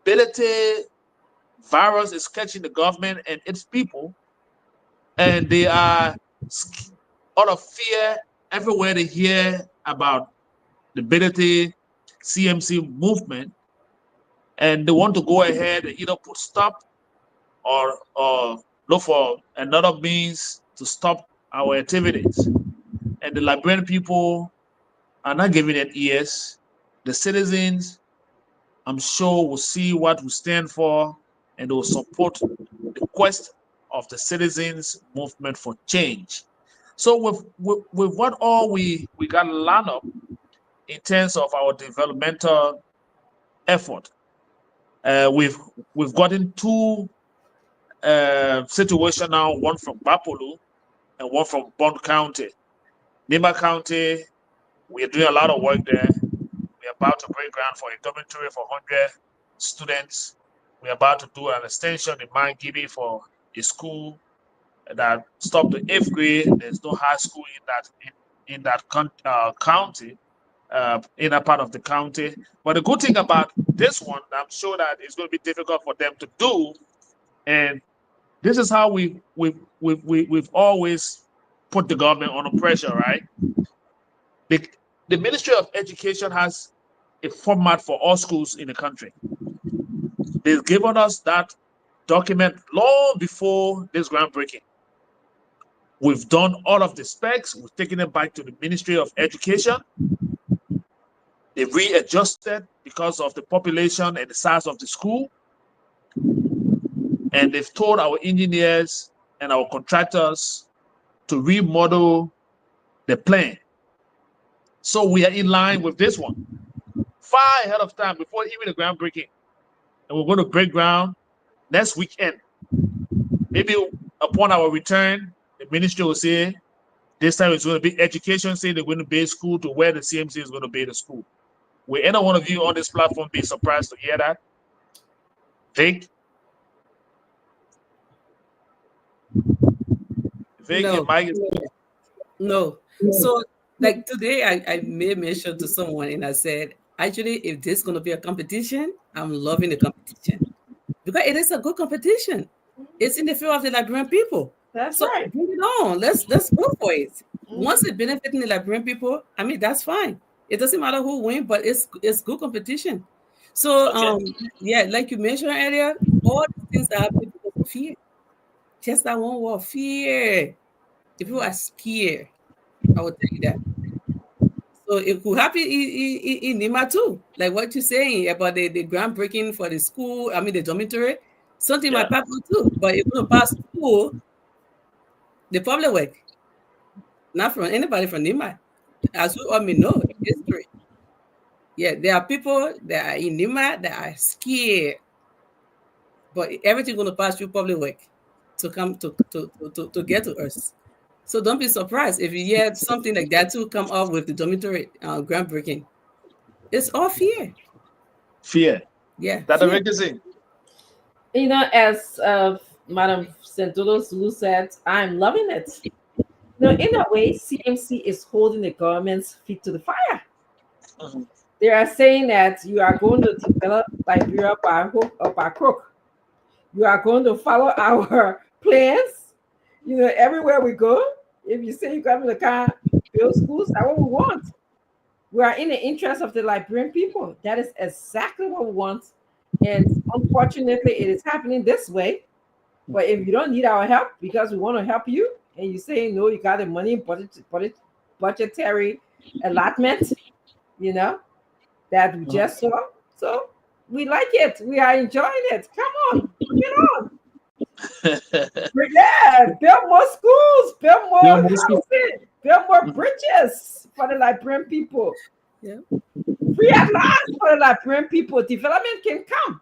Bedete virus is catching the government and its people, and they are out of fear everywhere they hear about the Bedete CMC movement, and they want to go ahead and either put stop or look for another means to stop our activities. And the Liberian people are not giving it ears. The citizens, I'm sure, will see what we stand for, and they will support the quest of the citizens' movement for change. So with what all we got lined up in terms of our developmental effort, we've gotten two situations now, one from Bapolu and one from Bond County. Nima County, we are doing a lot of work there. We're about to break ground for a dormitory for 100 students. We're about to do an extension in Mangibi for a school that stopped the 8th grade. There's no high school in that county, in a part of the county. But the good thing about this one, I'm sure that it's going to be difficult for them to do, and this is how we've always put the government under pressure, right? The Ministry of Education has a format for all schools in the country. They've given us that document long before this groundbreaking. We've done all of the specs. We've taken it back to the Ministry of Education. They've readjusted because of the population and the size of the school. And they've told our engineers and our contractors to remodel the plan. So we are in line with this one, far ahead of time, before even the groundbreaking. And we're going to break ground next weekend. Maybe upon our return, the ministry will say, this time it's going to be education, say they're going to build school to where the CMC is going to build the school. Will any one of you on this platform be surprised to hear that? Vic? Vic No. and Mike? No. So, like today, I made mention to someone and I said, actually, if this is going to be a competition, I'm loving the competition because it is a good competition. It's in the field of the Liberian people. That's So right. bring it on. Let's go for it. Once it benefits the Liberian people, I mean, that's fine. It doesn't matter who wins, but it's good competition. So yeah, like you mentioned earlier, all the things that happen because of fear. Just that one word, fear. The people are scared. I will tell you that. So it could happen in Nima too. Like what you're saying about the groundbreaking for the school, I mean the dormitory. Something might happen too. But if you pass school, the public work, not from anybody from Nima. As we all may know, history. Yeah, there are people that are in Nima that are scared. But everything gonna pass through public work to come to get to us. So don't be surprised if you hear something like that to come up with the dormitory groundbreaking. It's all fear. Fear. Yeah. That fear. the You know, as Madam Santoro Zulu said, I'm loving it. You know, in a way, CMC is holding the government's feet to the fire. Mhm. They are saying that you are going to develop Liberia by hook or by crook. You are going to follow our plans. You know, everywhere we go, if you say you come in the car, build schools, that's what we want. We are in the interest of the Liberian people. That is exactly what we want. And unfortunately, it is happening this way. But if you don't need our help because we want to help you, and you say no, you got the money, budgetary allotment, you know, that we just saw. So we like it. We are enjoying it. Come on, bring it on. Yeah, build more schools, build more housing, build more bridges for the Liberian people. Yeah. Free at last for the Liberian people. Development can come.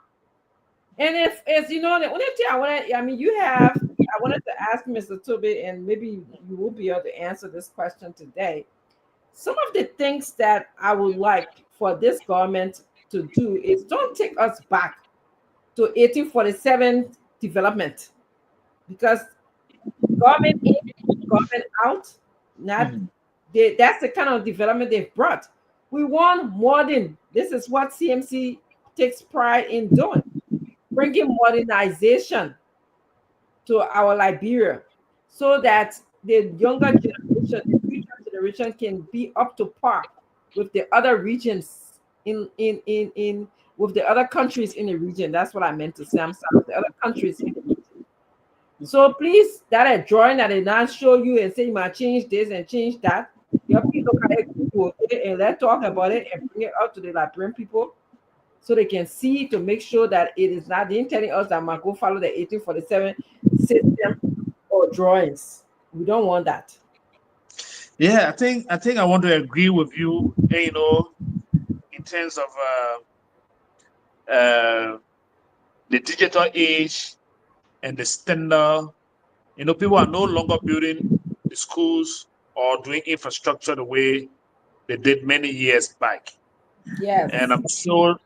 And if it's, you know, the only thing I wanted to ask Mr. Toby, and maybe you will be able to answer this question today. Some of the things that I would like for this government to do is don't take us back to 1847 development, because government in, government out, not that's the kind of development they've brought. We want modern. This is what CMC takes pride in doing, bringing modernization to our Liberia, so that the younger generation, the future generation, can be up to par with the other regions in with the other countries in the region. That's what I meant to say. I'm sorry, the other countries in the region. So please, that a drawing that they not show you and say you might change this and change that. Your people look at it and let's talk about it and bring it out to the Liberian people, so they can see, to make sure that it is not them telling us that might go follow the 1847 system or drawings. We don't want that. Yeah, I think I want to agree with you. You know, in terms of the digital age and the standard, you know, people are no longer building the schools or doing infrastructure the way they did many years back. Yes. And I'm sure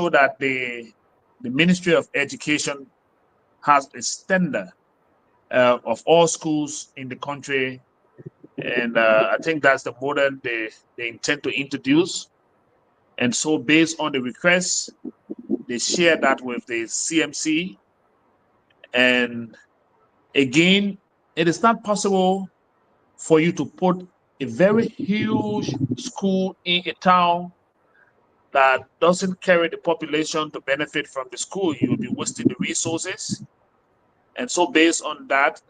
that the Ministry of Education has a standard of all schools in the country, and I think that's the model they intend to introduce. And so, based on the requests, they share that with the CMC. And again, it is not possible for you to put a very huge school in a town that doesn't carry the population to benefit from the school. You'll be wasting the resources. And so based on that,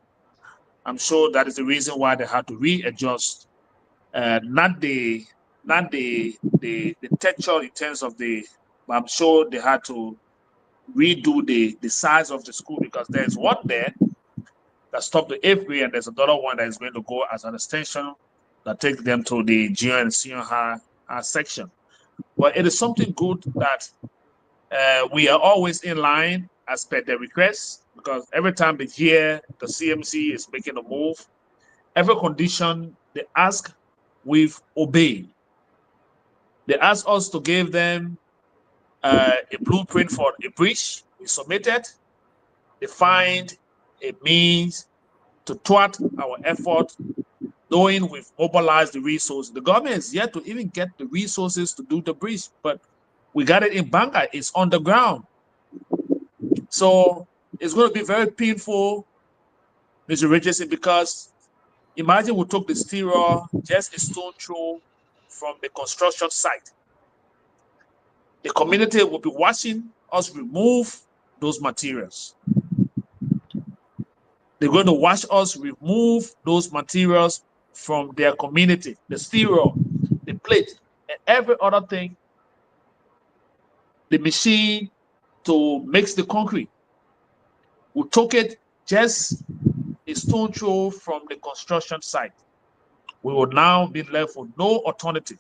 I'm sure that is the reason why they had to readjust, not the texture in terms of but I'm sure they had to redo the size of the school, because there's one there that stopped the 8th grade, and there's another one that is going to go as an extension that takes them to the junior and senior high section. But it is something good that we are always in line as per the request, because every time they hear the CMC is making a move, every condition they ask, we've obeyed. They ask us to give them a blueprint for a bridge. We submitted. They find a means to thwart our effort, knowing we've mobilized the resources. The government is yet to even get the resources to do the bridge, but we got it in Banga. It's on the ground. So it's going to be very painful, Mr. Richardson, because imagine we took the steel just a stone throw from the construction site. The community will be watching us remove those materials. They're going to watch us remove those materials from their community, the steel, the plate, and every other thing, the machine to mix the concrete. We took it just a stone throw from the construction site. We will now be left with no alternative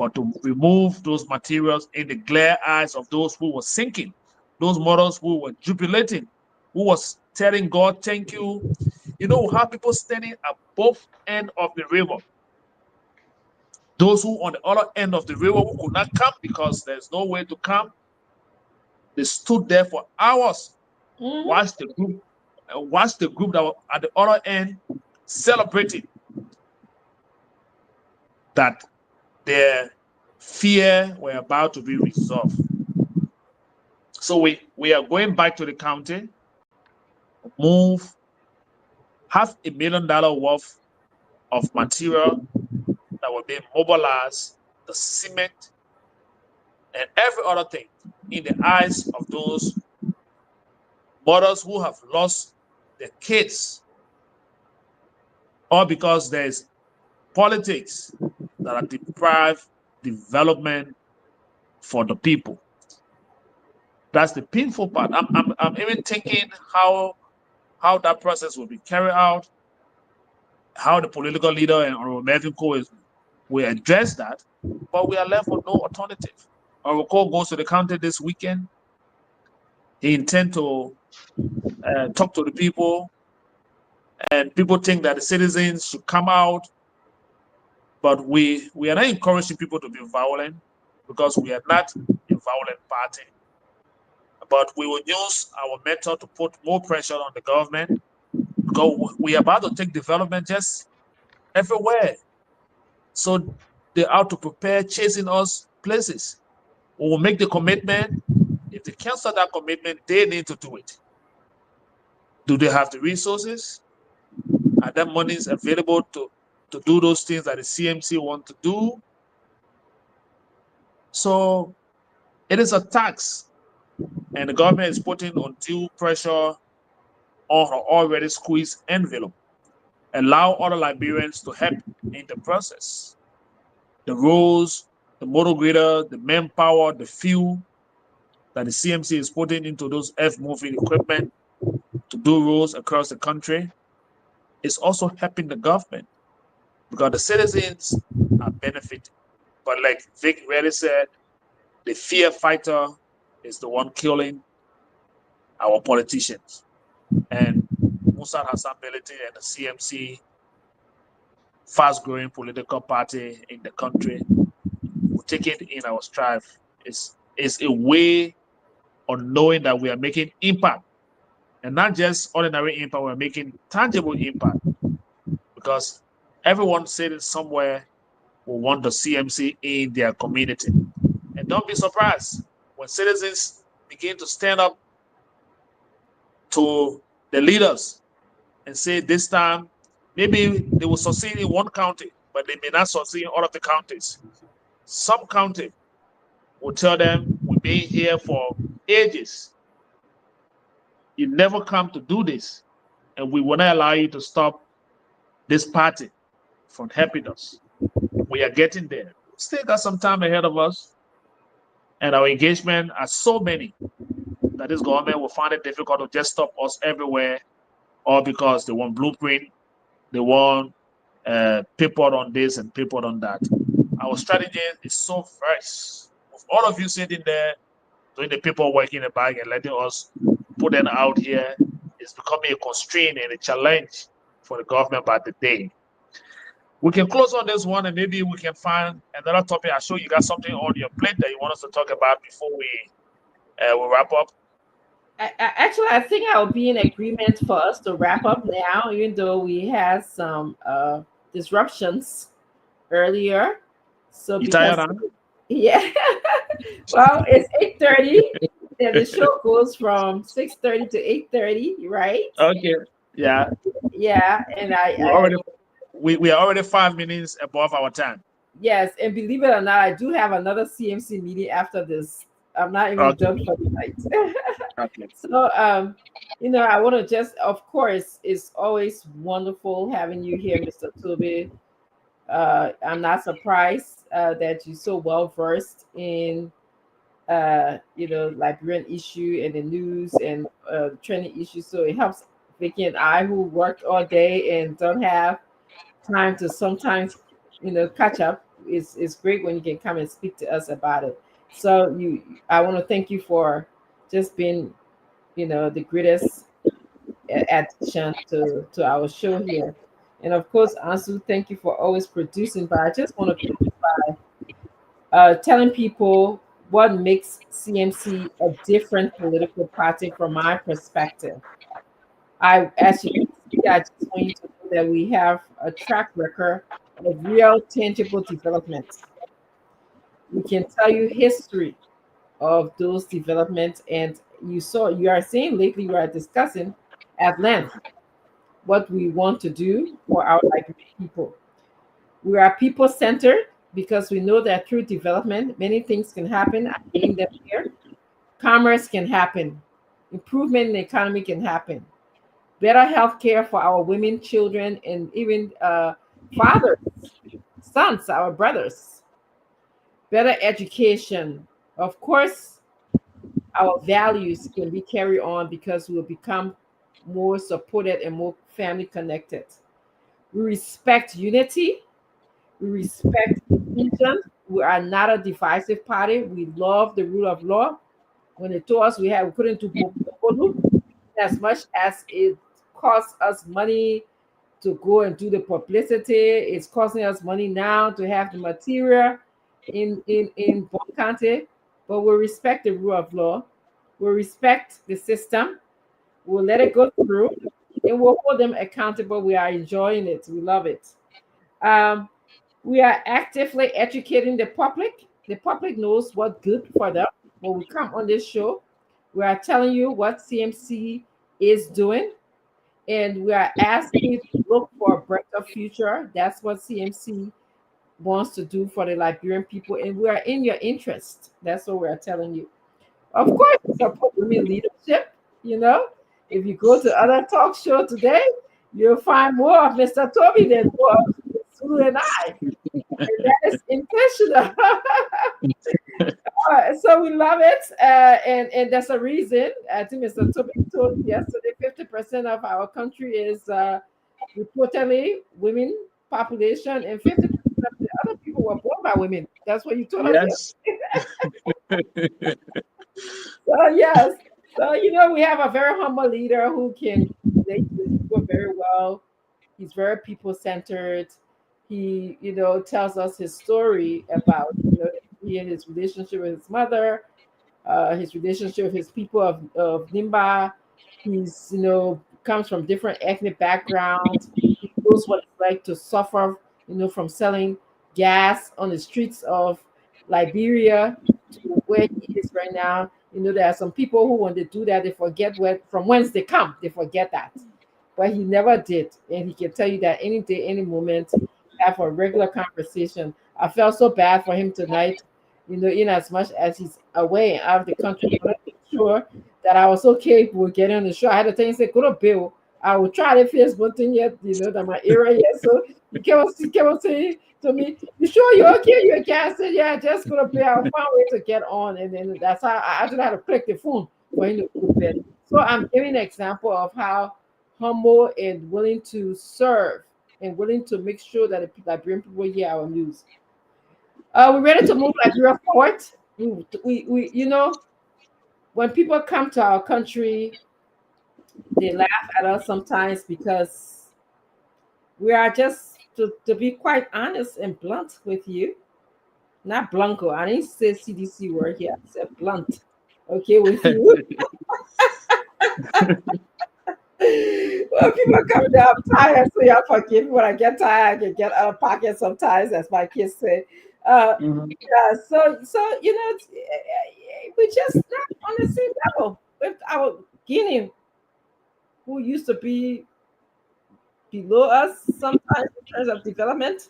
but to remove those materials in the glare eyes of those who were sinking, those mothers who were jubilating, who was telling God, thank you. You know how people standing at both end of the river, those who on the other end of the river who could not come because there's no way to come, they stood there for hours, watched the group that was at the other end celebrating that their fear were about to be resolved. So we are going back to the county, move $500,000 worth of material that will be mobilized, the cement, and every other thing in the eyes of those mothers who have lost their kids, all because there's politics that are deprived development for the people. That's the painful part. I'm even thinking how that process will be carried out, how the political leader and Honorable Melvin Cole will address that, but we are left with no alternative. Honorable Cole goes to the county this weekend. He intends to talk to the people, and people think that the citizens should come out, but we are not encouraging people to be violent because we are not a violent party. But we will use our method to put more pressure on the government because we are about to take development just everywhere. So they are to prepare chasing us places. We will make the commitment. If they cancel that commitment, they need to do it. Do they have the resources? Are there monies available to do those things that the CMC want to do? So it is a tax, and the government is putting undue pressure on her already squeezed envelope. Allow other Liberians to help in the process. The roads, the motor grader, the manpower, the fuel that the CMC is putting into those earth-moving equipment to do roads across the country is also helping the government because the citizens are benefiting. But like Vic really said, the fear fighter is the one killing our politicians. And Musa Hassan Belete and the CMC, fast-growing political party in the country, will take it in our stride. It's a way of knowing that we are making impact. And not just ordinary impact, we're making tangible impact. Because everyone sitting somewhere will want the CMC in their community. And don't be surprised when citizens begin to stand up to the leaders and say this time, maybe they will succeed in one county, but they may not succeed in all of the counties. Some county will tell them, we've been here for ages. You never come to do this, and we will not allow you to stop this party from helping us. We are getting there. Still got some time ahead of us, and our engagement are so many that this government will find it difficult to just stop us everywhere, all because they want blueprint, they want paper on this and paper on that. Our strategy is so fresh. With all of you sitting there doing the paperwork in the bag and letting us put them out here, it's becoming a constraint and a challenge for the government by the day. We can close on this one and maybe we can find another topic. I'm sure you got something on your plate that you want us to talk about before we wrap up. Actually, I think I'll be in agreement for us to wrap up now, even though we had some disruptions earlier. So you tired, huh? Yeah. Well, it's 8:30, and the show goes from 6:30 to 8:30, right? Okay. Yeah. Yeah, and we are already 5 minutes above our time. Yes, and believe it or not, I do have another CMC meeting after this I'm not even Okay. done for the night. Okay. So, I want to just, of course, it's always wonderful having you here, Mr. Toby. I'm not surprised that you're so well versed in, Liberian issue and the news and trending issues. So it helps Vicky and I, who worked all day and don't have time to sometimes, catch up. It's great when you can come and speak to us about it. So I want to thank you for just being, the greatest addition to our show here. And of course, Ansu, thank you for always producing. But I just want to close by telling people what makes CMC a different political party from my perspective. As you can see, I just want you to know that we have a track record of real, tangible development. We can tell you history of those developments, and you are saying lately, you are discussing at length what we want to do for our Liberian people. We are people centered because we know that through development, many things can happen. I named them here. Commerce can happen, improvement in the economy can happen, better health care for our women, children, and even fathers, sons, our brothers, better education. Of course, our values can be carried on because we will become more supported and more family connected. We respect unity. We respect inclusion. We are not a divisive party. We love the rule of law. When they told us we couldn't do Bokolo, as much as it costs us money to go and do the publicity, it's costing us money now to have the material in Bon County. But we respect the rule of law. We respect the system. We'll let it go through, and we'll hold them accountable. We are enjoying it. We love it. Um, we are actively educating the public. The public knows what's good for them. When we come on this show, we are telling you what CMC is doing, and we are asking you to look for a brighter future. That's what CMC wants to do for the Liberian people, and we are in your interest. That's what we are telling you. Of course, support women leadership. You know, if you go to other talk show today, you'll find more of Mr. Toby than more of Sue and I. And that is intentional. So we love it, and there's a reason. I think Mr. Toby told yesterday, 50% of our country is reportedly women population, and 50% of the other people were born by women. That's what you told us. Yes. So yes, so we have a very humble leader who can relate to people very well. He's very people centered. He, tells us his story about he and his relationship with his mother, his relationship with his people of Nimba. He's comes from different ethnic backgrounds. He knows what it's like to suffer, from selling gas on the streets of Liberia to where he is right now. There are some people who, when they do that, they forget from whence they come. They forget that, but he never did, and he can tell you that any day, any moment, have a regular conversation. I felt so bad for him tonight, in as much as he's away and out of the country. But I'm sure that I was okay with getting on the show. I had to tell him, say, go to Bill. I will try to face one thing yet, that my area yet. So he kept on saying to me, you sure you're okay? You okay? I said, yeah, just go to Bill. I'll find a way to get on. And then that's how I actually had to click the phone for him to go to bed. So I'm giving an example of how humble and willing to serve and willing to make sure that the Liberian people hear our news. We're ready to move Liberia forward. We when people come to our country, they laugh at us sometimes because we are just, to be quite honest and blunt with you, not blanco. I didn't say CDC word here. I said blunt. Okay, with you. Well, people come down, I'm tired, so y'all forgive me. When I get tired, I can get out of pocket sometimes, as my kids say. Yeah, so we're just not on the same level with our Guinea, who used to be below us sometimes in terms of development.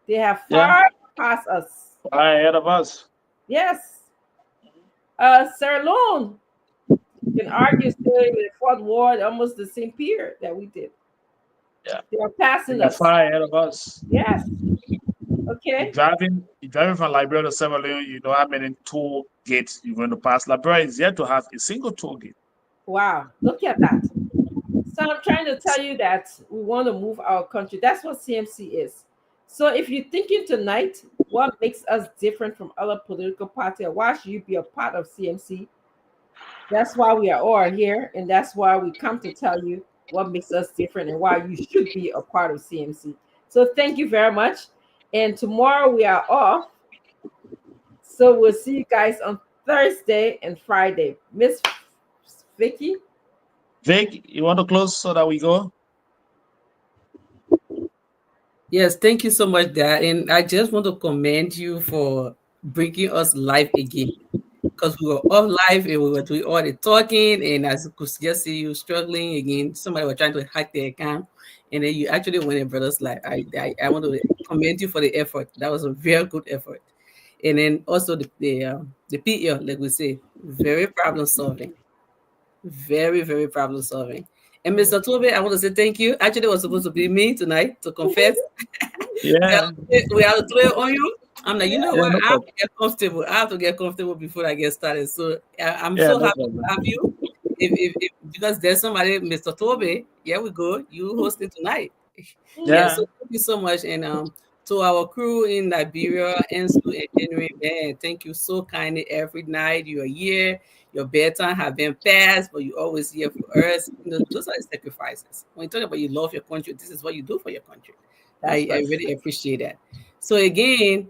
They have far past us. Ahead of us. Yes. Sierra Leone, you can argue still with Fort Ward, almost the same period that we did. Yeah. They are passing They're us. far ahead of us. Yes. Okay. You're driving from Liberia to Sierra Leone, you know how many toll gates you're going to pass. Liberia is yet to have a single toll gate. Wow. Look at that. So I'm trying to tell you that we want to move our country. That's what CMC is. So if you're thinking tonight, what makes us different from other political parties, why should you be a part of CMC? That's why we are all here, and that's why we come to tell you what makes us different and why you should be a part of CMC. So thank you very much. And tomorrow we are off. So we'll see you guys on Thursday and Friday. Miss Vicky? Vic, you want to close so that we go? Yes, thank you so much, Dad. And I just want to commend you for bringing us live again. Because we were off live and we were doing all the talking, and as you could just see you struggling again, somebody was trying to hack their account, and then you actually went and brought us live. I want to commend you for the effort. That was a very good effort. And then also the PL, like we say, very problem solving. Very, very problem solving. And Mr. Toby, I want to say thank you. Actually, it was supposed to be me tonight to confess. Yeah. we have to throw it on you. I'm like, you know Yeah, what? no I have problem. to get comfortable. I have to get comfortable before I get started. So I'm Yeah, so no happy problem. to have you. If because there's somebody, Mr. Toby. Here we go. You hosting tonight. Yeah. Yeah. So thank you so much, and to our crew in Liberia and January, man, thank you so kindly. Every night you are here. Your bedtime have been passed, but you always here for us. You know, those are the sacrifices. When you talk about you love your country, this is what you do for your country. That's I right. really appreciate that. So again,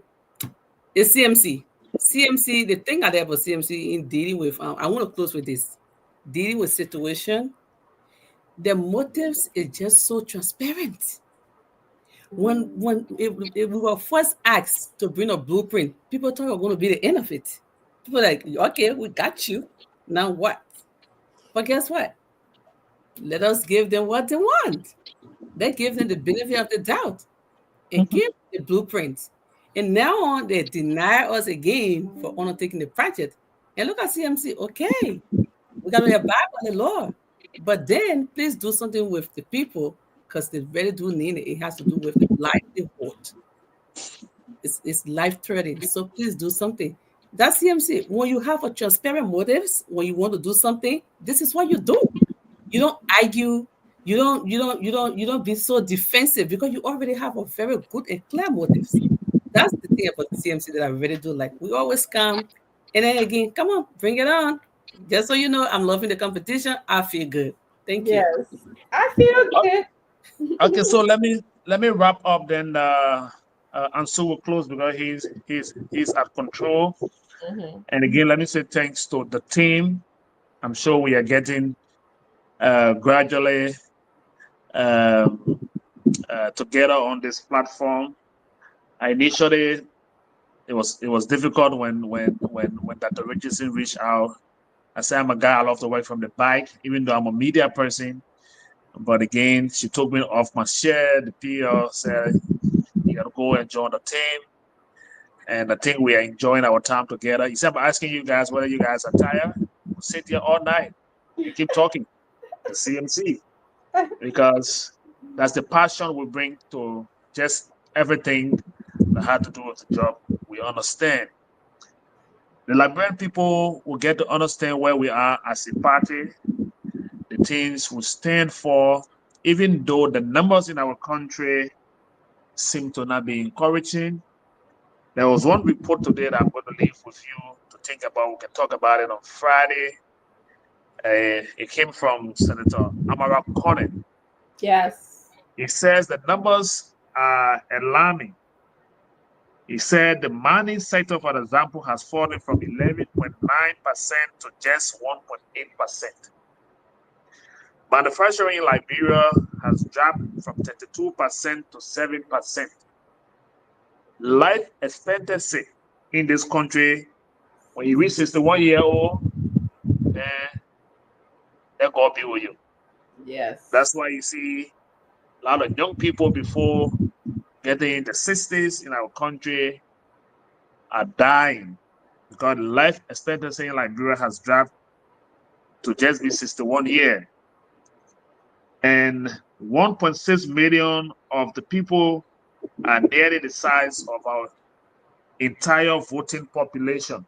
it's CMC. CMC, the thing about CMC in dealing with, I want to close with this. Dealing with situation, the motives is just so transparent. When if we were first asked to bring a blueprint, people thought it was going to be the end of it. People like, okay, we got you. Now what? But guess what? Let us give them what they want. They give them the benefit of the doubt and Mhm. give the blueprints. And now on, they deny us again for undertaking the project. And look at CMC. Okay, we got to abide by the law. But then please do something with the people because they really do need it. It has to do with the livelihood. It's life threatening. So please do something. That's CMC. When you have a transparent motives, when you want to do something, this is what you do. You don't argue. You don't be so defensive because you already have a very good and clear motives. That's the thing about CMC that I really do like. We always come, and then again, come on, bring it on. Just so you know, I'm loving the competition. I feel good. Thank you. Yes. I feel good. Okay, so let me wrap up then. And so we'll close because he's at control. Mhm. And again, let me say thanks to the team. I'm sure we are getting gradually together on this platform. Initially, it was difficult when Dr. Richardson reached out. I said I'm a guy I love to work from the bike, even though I'm a media person. But again, she took me off my share. The PR said you gotta go and join the team. And I think we are enjoying our time together. Except I'm asking you guys whether you guys are tired. We'll sit here all night and keep talking to CMC because that's the passion we bring to just everything that had to do with the job. We understand. The Liberian people will get to understand where we are as a party, the things we stand for, even though the numbers in our country seem to not be encouraging. There was one report today that I'm going to leave with you to think about. We can talk about it on Friday. It came from Senator Amara Conan. Yes. He says the numbers are alarming. He said the mining sector, for example, has fallen from 11.9% to just 1.8%. Manufacturing in Liberia has dropped from 32% to 7%. Life expectancy in this country, when you reach 61-year-old, they're going to be with you. Yes. That's why you see a lot of young people before getting in the 60s in our country are dying because life expectancy in Liberia has dropped to just be 61 years. And 1.6 million of the people are nearly the size of our entire voting population.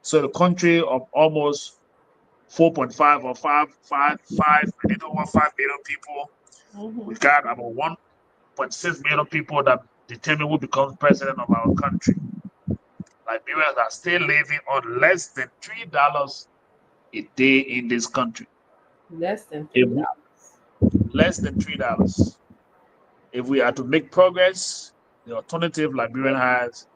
So the country of almost 4.5 or 5, a little over 5 million people, we got about 1.6 million people that determine who becomes president of our country. Liberians are still living on less than $3 a day in this country. Less than $3. Less than $3. If we are to make progress, the alternative Liberian has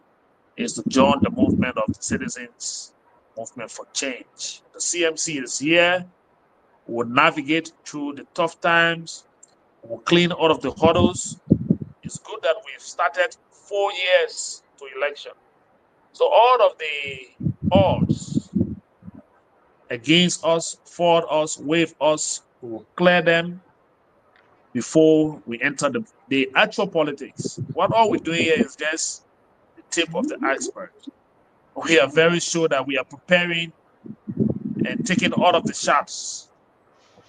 is to join the movement of the citizens, movement for change. The CMC is here. We'll navigate through the tough times. We'll clean all of the hurdles. It's good that we've started 4 years to election. So all of the odds against us, for us, with us, we will clear them before we enter the actual politics. What all we're doing here is just the tip of the iceberg. We are very sure that we are preparing and taking all of the shots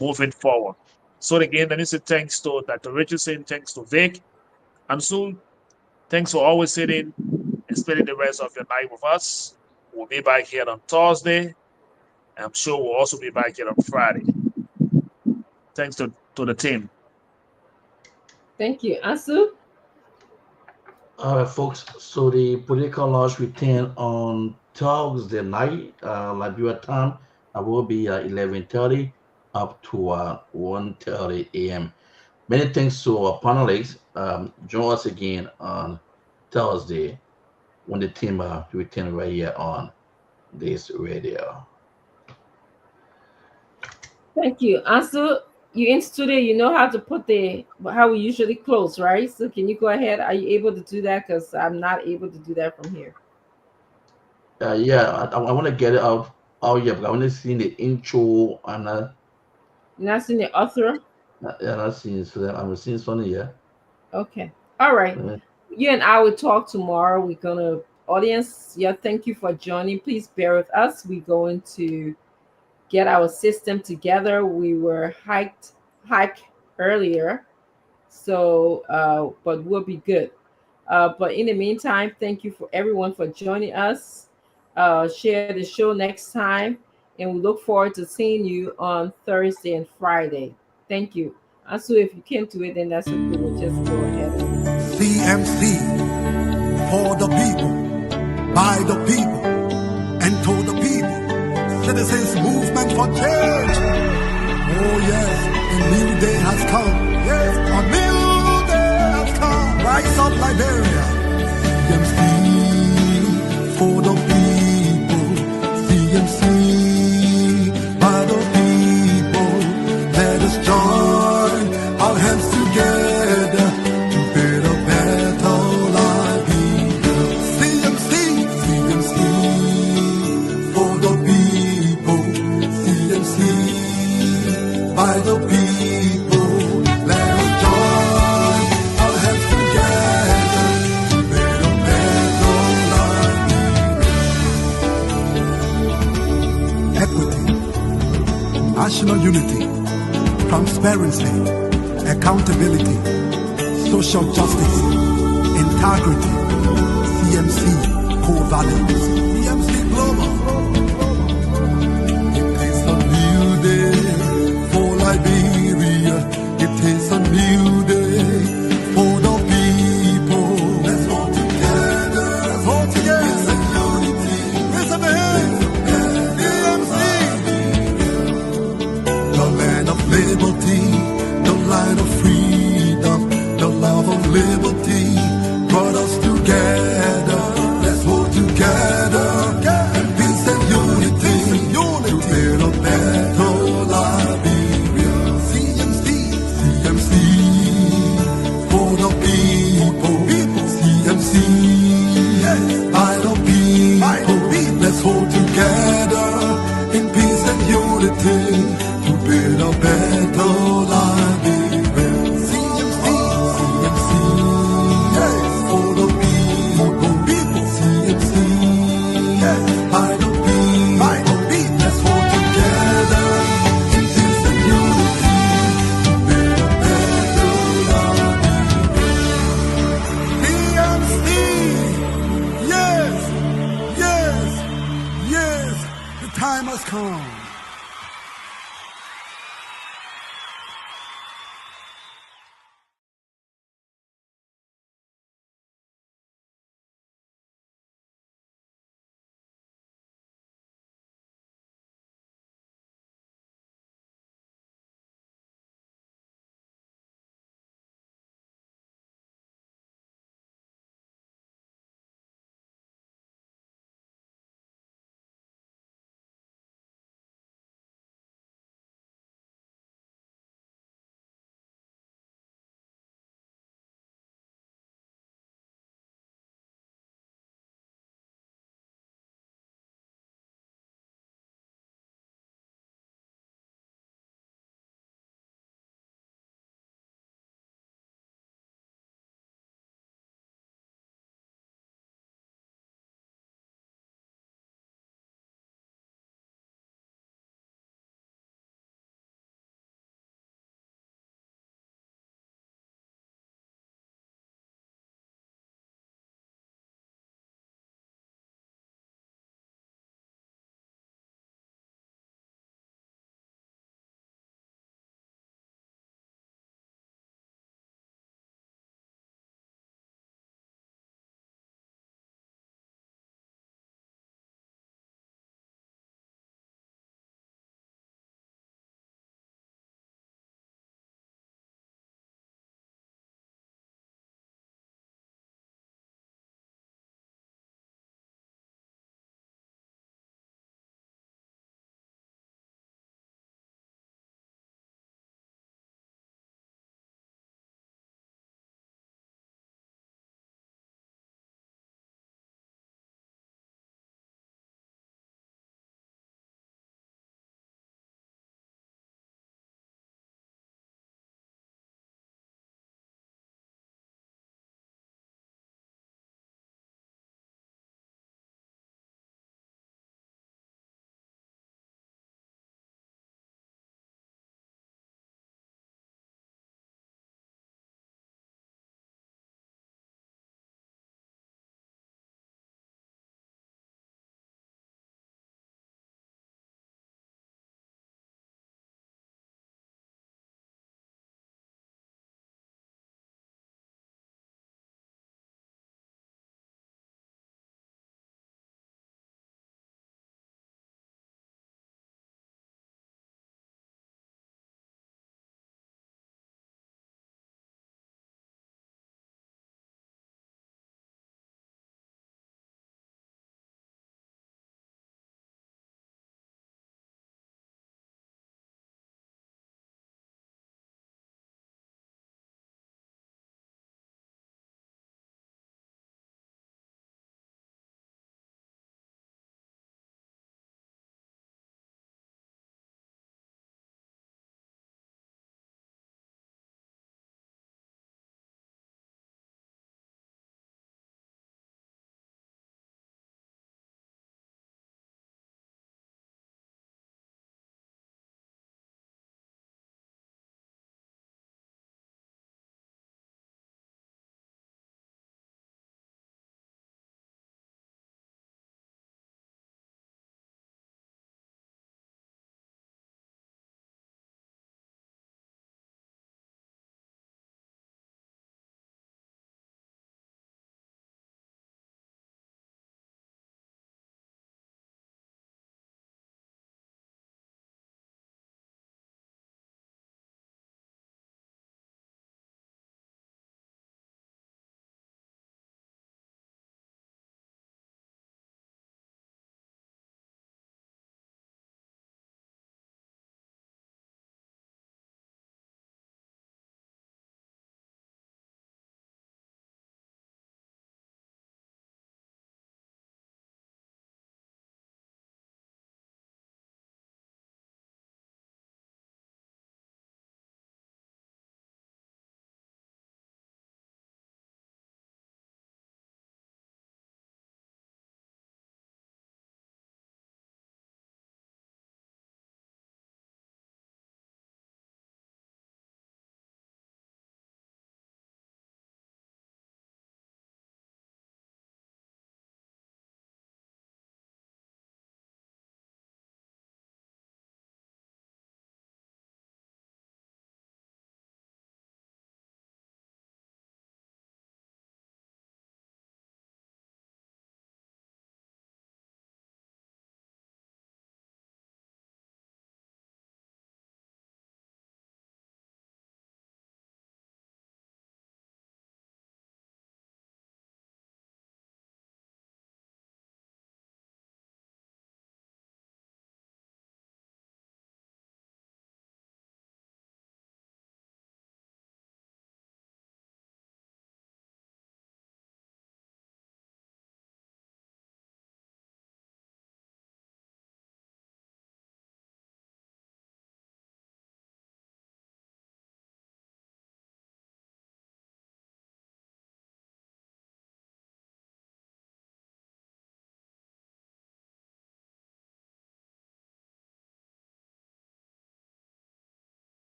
moving forward. So again, let me say thanks to Dr. Richardson, thanks to Vic, and so thanks for always sitting and spending the rest of your night with us. We'll be back here on Thursday. I'm sure we'll also be back here on Friday. Thanks to the team. Thank you. Ansu? All right, folks. So the political launch will turn on Thursday night, Liberia time. It will be 11:30 up to 1:30 a.m. Many thanks to our panelists. Join us again on Thursday when the team will return right here on this radio. Thank you. Ansu, you in studio, you know how to put how we usually close, right? So can you go ahead? Are you able to do that? Because I'm not able to do that from here. Yeah, I want to get it out. Oh yeah, but I want to see the intro and You're not seeing the author? yeah, not seeing so I'm seeing something here. Okay. All right. You and I will talk tomorrow. We're gonna audience. Yeah, thank you for joining. Please bear with us. We're going to get our system together. We were hiked earlier, so but we'll be good. But in the meantime, thank you for everyone for joining us. Share the show next time, and we look forward to seeing you on Thursday and Friday. Thank you. Also, if you can't do it, then that's okay. We'll just go ahead. CMC for the people, by the people, and to the people. Citizens movement for change. Oh yes, a new day has come. Yes, a new day has come. Rise up, Liberia. CMC for the people. CMC by the people. Let us join our hands together to build a better life. CMC, CMC for the people. CMC by the people. Let us join our hands together to build a better life. Equity, national unity, transparency, accountability, social justice, integrity. CMC core values. CMC global. It is a new day for Liberia.